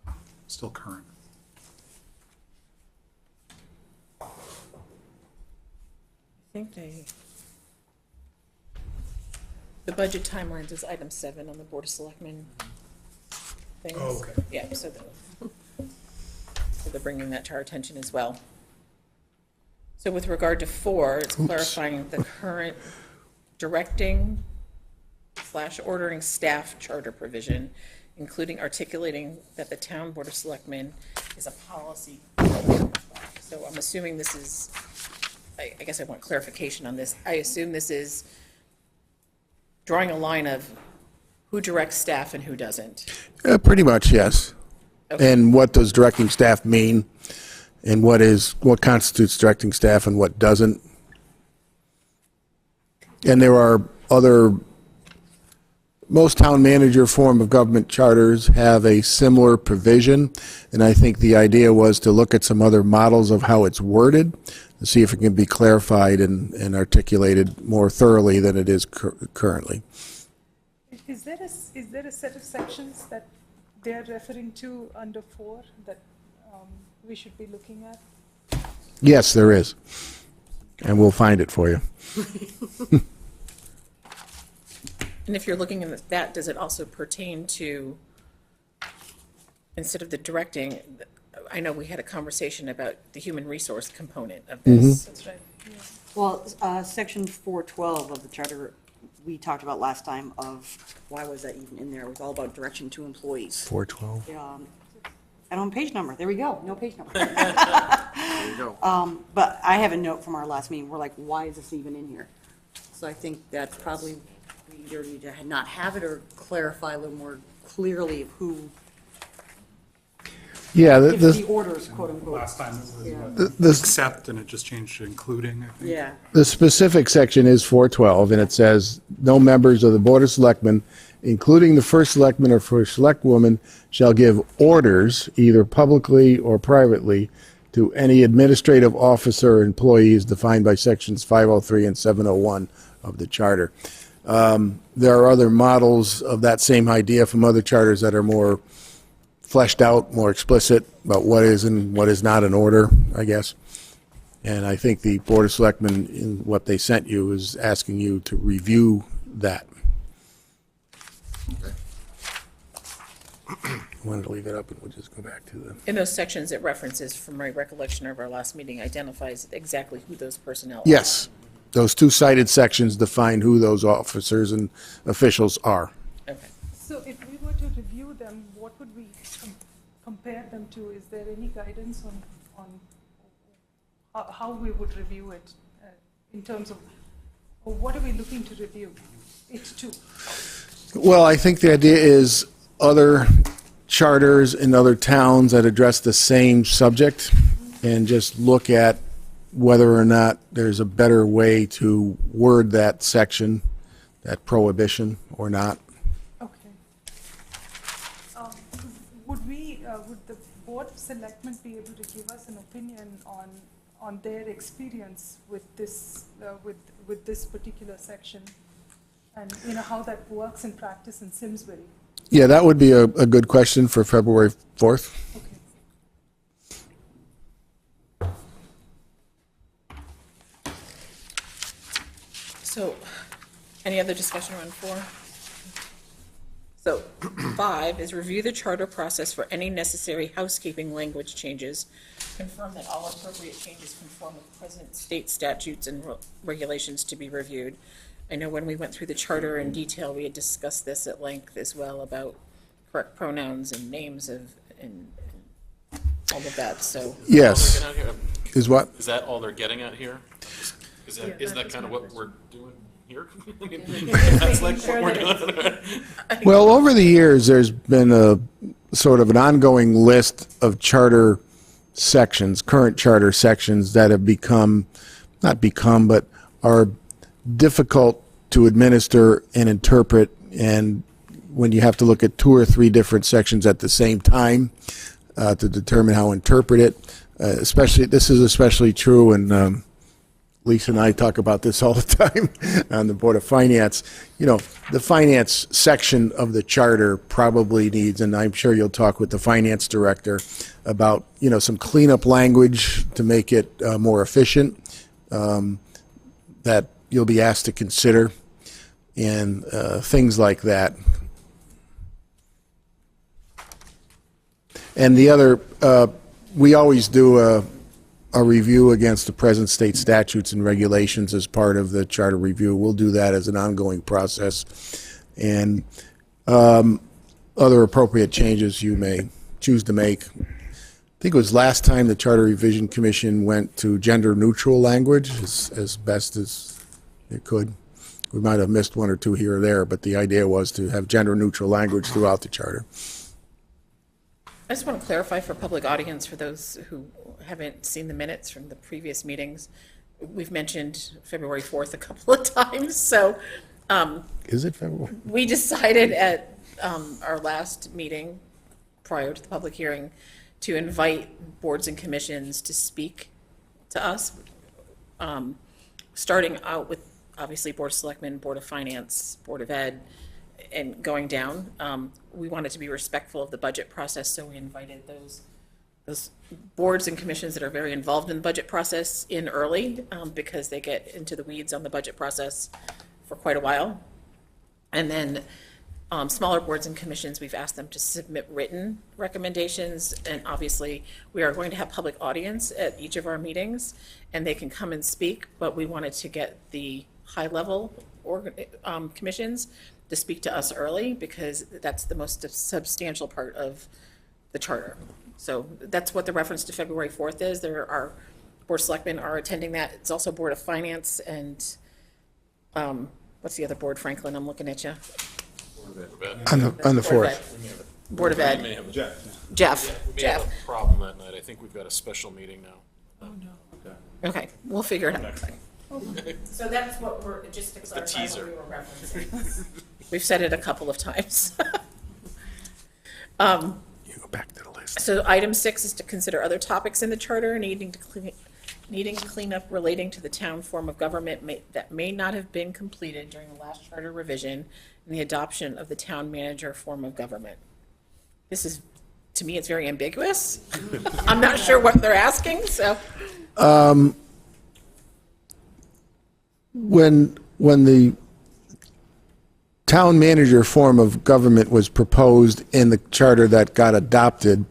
still current. I think the budget timelines is item 7 on the Board of Selectmen things. Oh, okay. Yeah, so they're bringing that to our attention as well. So with regard to 4, it's clarifying the current directing / ordering staff charter provision, including articulating that the town Board of Selectmen is a policy. So I'm assuming this is, I guess I want clarification on this. I assume this is drawing a line of who directs staff and who doesn't. Pretty much, yes. Okay. And what does directing staff mean? And what constitutes directing staff and what doesn't? And there are most town manager form of government charters have a similar provision, and I think the idea was to look at some other models of how it's worded to see if it can be clarified and articulated more thoroughly than it is currently. Is there a set of sections that they're referring to under 4 that we should be looking at? Yes, there is, and we'll find it for you. And if you're looking at that, does it also pertain to, instead of the directing, I know we had a conversation about the human resource component of this. That's right. Yeah. Well, section 412 of the charter, we talked about last time of, why was that even in there? It was all about direction to employees. 412. I don't have a page number. There we go. No page number. There you go. But I have a note from our last meeting. We're like, why is this even in here? So I think that's probably, we either need to not have it or clarify a little more clearly of who Yeah, gives the orders, quote unquote. Last time it was accept, and it just changed to including, I think. Yeah. the specific section is 412, and it says, no members of the Board of Selectmen, including the first selectman or first selectwoman, shall give orders, either publicly or privately, to any administrative officer or employees defined by sections 503 and 701 of the charter. There are other models of that same idea from other charters that are more fleshed out, more explicit about what is and what is not an order, I guess. And I think the Board of Selectmen, in what they sent you, is asking you to review that. I wanted to leave it up and we'll just go back to the... In those sections, it references, from my recollection of our last meeting, identifies exactly who those personnel are. Yes, those two cited sections define who those officers and officials are. Okay. So if we were to review them, what would we compare them to? Is there any guidance on how we would review it in terms of, or what are we looking to review it to? Well, I think the idea is other charters in other towns that address the same subject and just look at whether or not there's a better way to word that section, that prohibition, or not. Okay. Would the Board of Selectmen be able to give us an opinion on their experience with this with this particular section, and how that works in practice in Simsbury? Yeah, that would be a good question for February 4th. Okay. So, any other discussion around 4? So 5 is review the charter process for any necessary housekeeping language changes. Confirm that all appropriate changes conform with present state statutes and regulations to be reviewed. I know when we went through the charter in detail, we had discussed this at length as well about correct pronouns and names of, and all of that, so. Yes. All they're getting at here- Is what? Is that all they're getting at here? Is that kind of what we're doing here? I mean, that's like what we're doing. Well, over the years, there's been a sort of an ongoing list of charter sections, current charter sections that have but are difficult to administer and interpret. And when you have to look at 2 or 3 different sections at the same time to determine how to interpret it, this is especially true, and Lisa and I talk about this all the time on the Board of Finance. You know, the finance section of the charter probably needs, and I'm sure you'll talk with the finance director about, some cleanup language to make it more efficient that you'll be asked to consider, and things like that. And the other, we always do a review against the present state statutes and regulations as part of the charter review. We'll do that as an ongoing process. And other appropriate changes you may choose to make. I think it was last time the Charter Revision Commission went to gender-neutral language as best as it could. We might have missed 1 or 2 here or there, but the idea was to have gender-neutral language throughout the charter. I just want to clarify for public audience, for those who haven't seen the minutes from the previous meetings, we've mentioned February 4th a couple of times, so. Is it February? We decided at our last meeting, prior to the public hearing, to invite boards and commissions to speak to us, starting out with, obviously, Board of Selectmen, Board of Finance, Board of Ed, and going down. We wanted to be respectful of the budget process, so we invited those boards and commissions that are very involved in the budget process in early, because they get into the weeds on the budget process for quite a while. And then smaller boards and commissions, we've asked them to submit written recommendations, and obviously we are going to have public audience at each of our meetings, and they can come and speak, but we wanted to get the high-level commissions to speak to us early, because that's the most substantial part of the charter. So that's what the reference to February 4th is. There are, Board of Selectmen are attending that. It's also Board of Finance and, what's the other board, Franklin? I'm looking at you. On the 4th. Board of Ed. Jeff. We may have a problem that night. I think we've got a special meeting now. Oh, no. Okay, we'll figure it out. So that's what we're, just to clarify what we were referencing. We've said it a couple of times. You go back to the list. So item 6 is to consider other topics in the charter needing cleanup relating to the town form of government that may not have been completed during the last charter revision and the adoption of the town manager form of government. This is, to me, it's very ambiguous. I'm not sure what they're asking, so. When the town manager form of government was proposed in the charter that got adopted,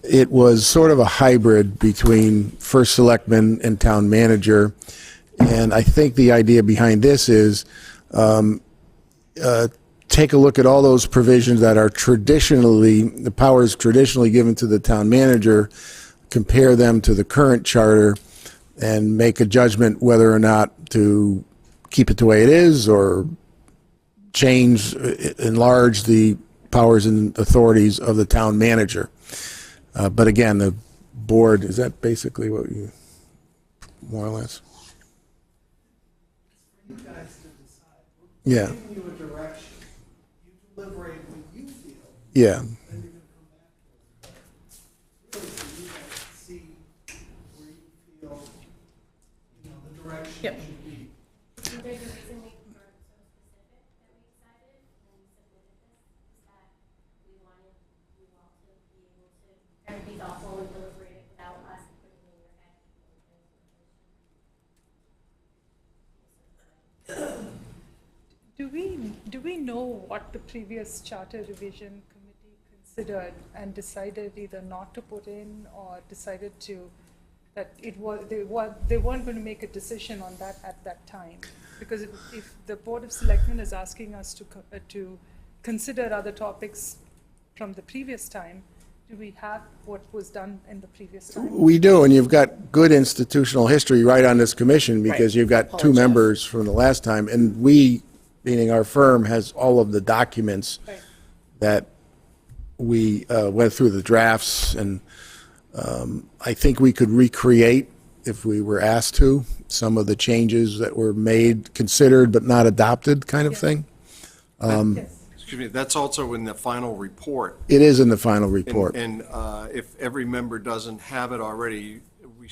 it was sort of a hybrid between first selectman and town manager. And I think the idea behind this is take a look at all those provisions that are the powers traditionally given to the town manager, compare them to the current charter, and make a judgment whether or not to keep it the way it is or enlarge the powers and authorities of the town manager. But again, the board, is that basically what you, more or less? You guys to decide. Yeah. We're giving you a direction. You deliberate what you feel. Yeah. Then you're going to come back to us. Really, for you guys to see where you feel, the direction Yep. should be. There's a reason we were so specific that we decided and submitted this, is that we wanted you all to be able to kind of be thoughtful and deliberate it without us putting in your head. Do we Do we know what the previous charter revision committee considered and decided either not to put in or decided to, that they weren't going to make a decision on that at that time? Because if the Board of Selectmen is asking us to consider other topics from the previous time, do we have what was done in the previous time? We do, and you've got good institutional history right on this commission because you've got two members from the last time, and we, meaning our firm, has all of the documents that we went through the drafts, and I think we could recreate, if we were asked to, some of the changes that were made, considered but not adopted kind of thing. Excuse me, that's also in the final report. It is in the final report. And if every member doesn't have it already,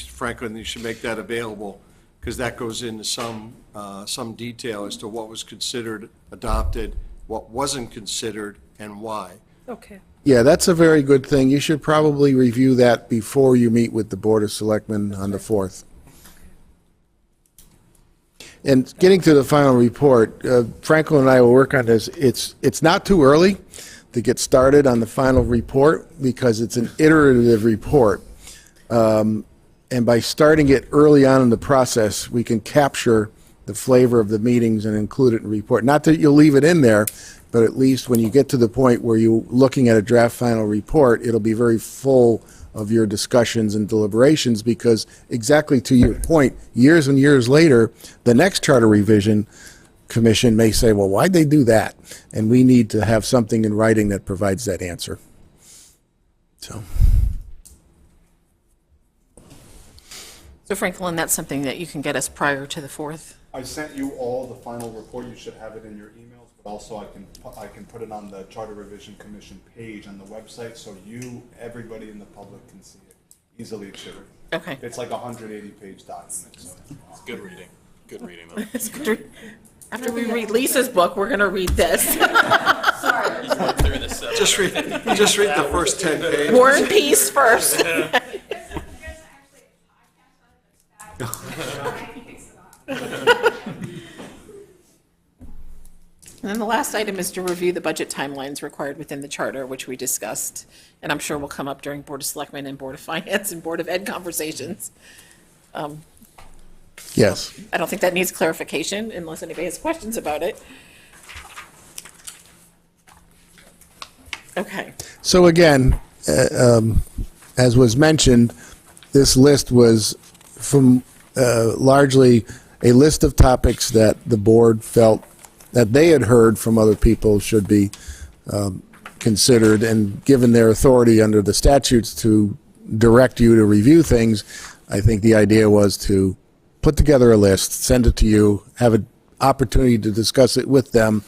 Franklin, you should make that available, because that goes into some detail as to what was considered adopted, what wasn't considered, and why. Okay. Yeah, that's a very good thing. You should probably review that before you meet with the Board of Selectmen on the 4th. And getting to the final report, Franklin and I will work on this. It's not too early to get started on the final report because it's an iterative report. And by starting it early on in the process, we can capture the flavor of the meetings and include it in the report. Not that you'll leave it in there, but at least when you get to the point where you're looking at a draft final report, it'll be very full of your discussions and deliberations, because exactly to your point, years and years later, the next charter revision commission may say, well, why'd they do that? And we need to have something in writing that provides that answer. So Franklin, that's something that you can get us prior to the 4th? I sent you all the final report. You should have it in your emails, but also I can put it on the Charter Revision Commission page on the website, so everybody in the public can see it easily. It should. Okay. It's like a 180-page document. So. It's good reading. Good reading, though. It's good. After we read Lisa's book, we're going to read this. Sorry. Just read the first 10 pages. War and Peace first. And then the last item is to review the budget timelines required within the charter, which we discussed, and I'm sure will come up during Board of Selectmen and Board of Finance and Board of Ed conversations. yes. I don't think that needs clarification unless anybody has questions about it. Okay. So again, as was mentioned, this list was from largely a list of topics that the board felt that they had heard from other people should be considered, and given their authority under the statutes to direct you to review things, I think the idea was to put together a list, send it to you, have an opportunity to discuss it with them,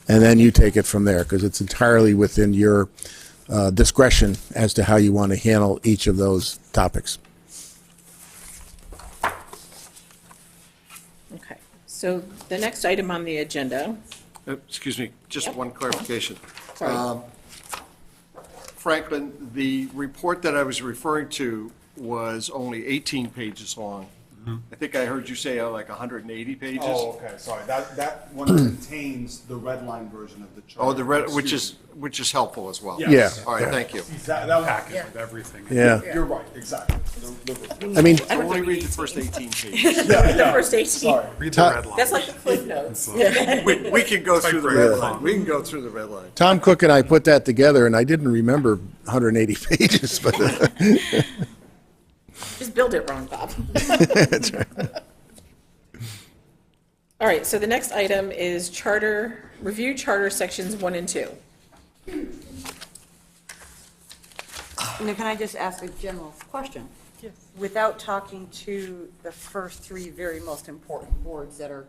and then you take it from there, because it's entirely within your discretion as to how you want to handle each of those topics. Okay. So the next item on the agenda. Excuse me, just one clarification. Sorry. Franklin, the report that I was referring to was only 18 pages long. I think I heard you say like 180 pages. Oh, okay, sorry. That one contains the red line version of the chart. Oh, the red, which is helpful as well. Yeah. All right, thank you. Exactly. That Packet with everything. Yeah. You're right, exactly. I mean, I only read the first 18 pages. The first 18. Sorry. Read the red line. That's like the Cliff Notes. We can go through the red line. We can go through the red line. Tom Cook and I put that together, and I didn't remember 180 pages, but Just build it wrong, Bob. that's right. All right, so the next item is review charter sections 1 and 2. Now, can I just ask a general question? Yes. Without talking to the first three very most important boards that are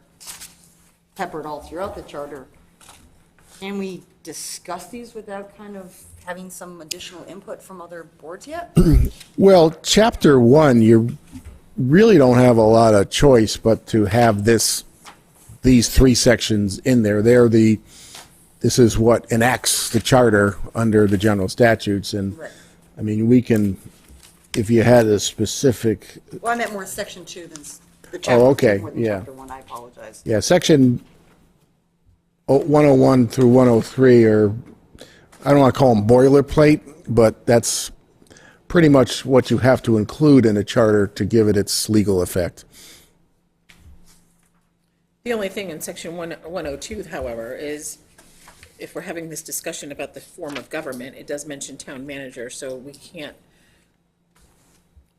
peppered all throughout the charter, can we discuss these without kind of having some additional input from other boards yet? Well, chapter 1, you really don't have a lot of choice but to have these three sections in there. This is what enacts the charter under the general statutes, and Right. I mean, we can, if you had a specific, Well, I meant more section 2 than the chapter 2 okay, more than yeah. chapter 1, I apologize. yeah, section 101 through 103 are, I don't want to call them boilerplate, but that's pretty much what you have to include in a charter to give it its legal effect. The only thing in section 102, however, is if we're having this discussion about the form of government, it does mention town manager, so we can't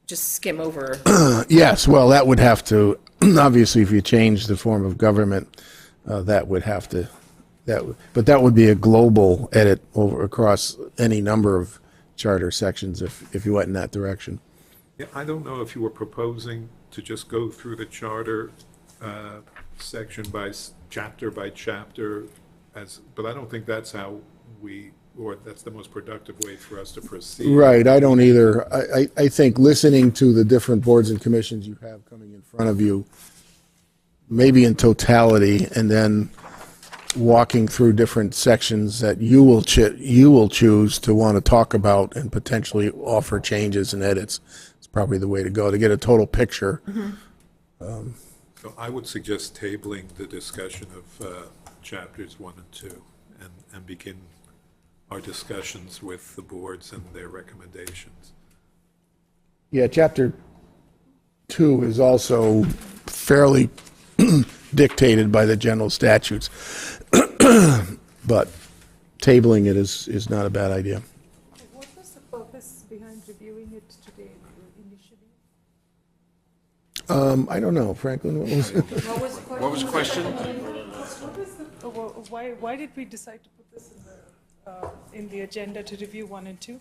just skim over. Yes, well, that would have to, obviously, if you change the form of government, that would have to, but that would be a global edit over across any number of charter sections if you went in that direction. Yeah, I don't know if you were proposing to just go through the charter section chapter by chapter, but I don't think that's how or that's the most productive way for us to proceed. Right, I don't either. I think listening to the different boards and commissions you have coming in front of you, maybe in totality, and then walking through different sections that you will choose to want to talk about and potentially offer changes and edits. It's probably the way to go to get a total picture. So I would suggest tabling the discussion of chapters 1 and 2 and begin our discussions with the boards and their recommendations. Yeah, chapter 2 is also fairly dictated by the general statutes, but tabling it is not a bad idea. What was the purpose behind reviewing it today initially? I don't know, Franklin, what was it? What was the question? Why did we decide to put this in the agenda to review 1 and 2?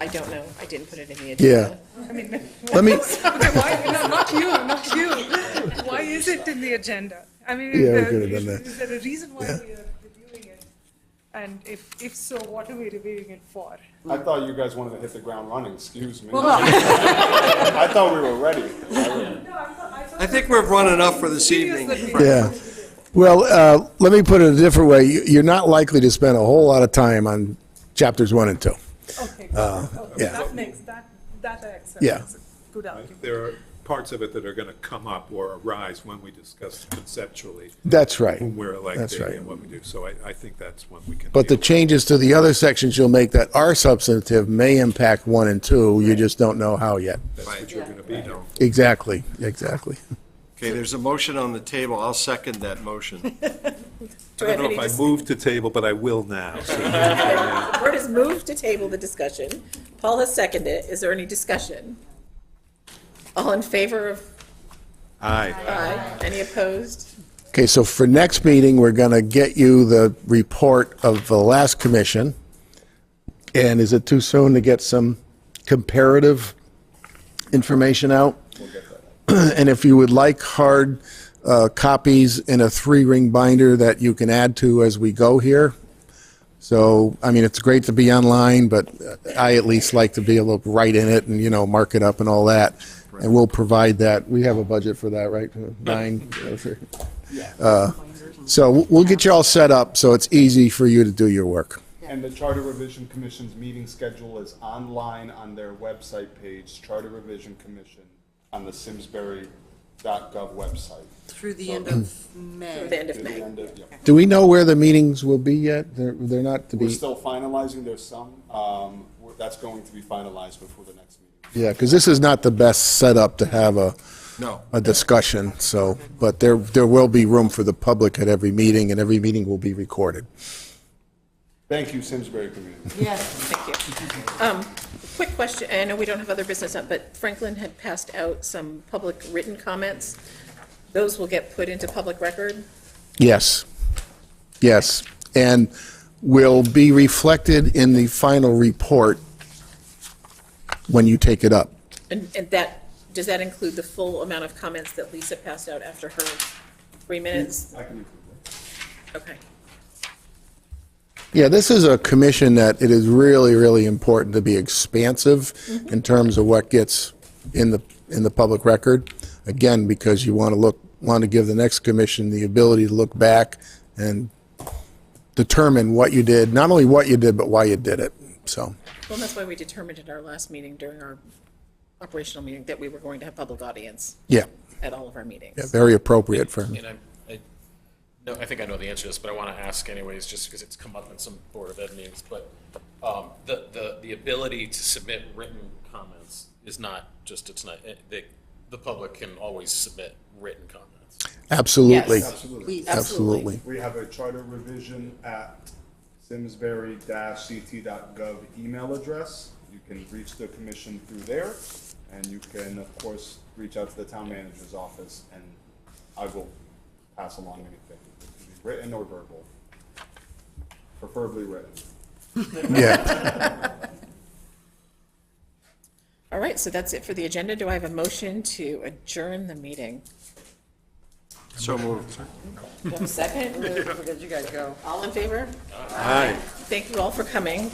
I don't know. I didn't put it in the agenda. I mean, Let me. okay, why, no, not you. Why is it in the agenda? I mean, Yeah, we could have done that. is there a reason why we are reviewing it? And if so, what are we reviewing it for? I thought you guys wanted to hit the ground running, excuse me. I thought we were ready. I think we've run enough for this evening. Yeah. Well, let me put it a different way. You're not likely to spend a whole lot of time on chapters 1 and 2. Okay, yeah. that I accept. Yeah. That's a good argument. There are parts of it that are going to come up or arise when we discuss conceptually That's right. whom we're electing That's right. and what we do. So I think that's when we can. But the deal with. changes to the other sections you'll make that are substantive may impact 1 and 2. You just don't know how yet. That's what you're going to be doing. Exactly. Okay, there's a motion on the table. I'll second that motion. I don't know if I moved to table, but I will now. So, Bert has moved to table the discussion. Paul has seconded it. Is there any discussion? All in favor of? Aye. Aye. Any opposed? Okay, so for next meeting, we're going to get you the report of the last commission. And is it too soon to get some comparative information out? And if you would like hard copies in a 3-ring binder that you can add to as we go here. So, I mean, it's great to be online, but I at least like to be able to write in it and, mark it up and all that. And we'll provide that. We have a budget for that, right? 9? So we'll get you all set up so it's easy for you to do your work. And the Charter Revision Commission's meeting schedule is online on their website page, Charter Revision Commission, on the Simsbury.gov website. Through the end of May. Through the end of May. Do we know where the meetings will be yet? They're not to We're be. still finalizing. There's some. That's going to be finalized before the next meeting. Yeah, because this is not the best setup to have a discussion. So, but there will be room for the public at every meeting, and every meeting will be recorded. Thank you, Simsbury community. Yes. Thank you. Quick question. I know we don't have other business, but Franklin had passed out some public written comments. Those will get put into public record? Yes, and will be reflected in the final report when you take it up. And does that include the full amount of comments that Lisa passed out after her 3 minutes? I can include that. Okay. Yeah, this is a commission that it is really, really important to be expansive in terms of what gets in the public record. Again, because you want to give the next commission the ability to look back and determine what you did, not only what you did, but why you did it. So. Well, that's why we determined at our last meeting during our operational meeting that we were going to have public audience. Yeah. At all of our meetings. Yeah, very appropriate for. And No, I think I know the answer to this, but I want to ask anyways, just because it's come up in some Board of Ed meetings. But the ability to submit written comments is not just, it's not, the public can always submit written comments. Absolutely. Yes. Absolutely. Absolutely. We have a charter revision at simsbury-ct.gov email address. You can reach the commission through there, and you can, of course, reach out to the town manager's office, and I will pass along anything. It can be written or verbal, preferably written. Yeah. All right, so that's it for the agenda. Do I have a motion to adjourn the meeting? So moved. Do I have a second? Where did you guys go? All in favor? Aye. Thank you all for coming.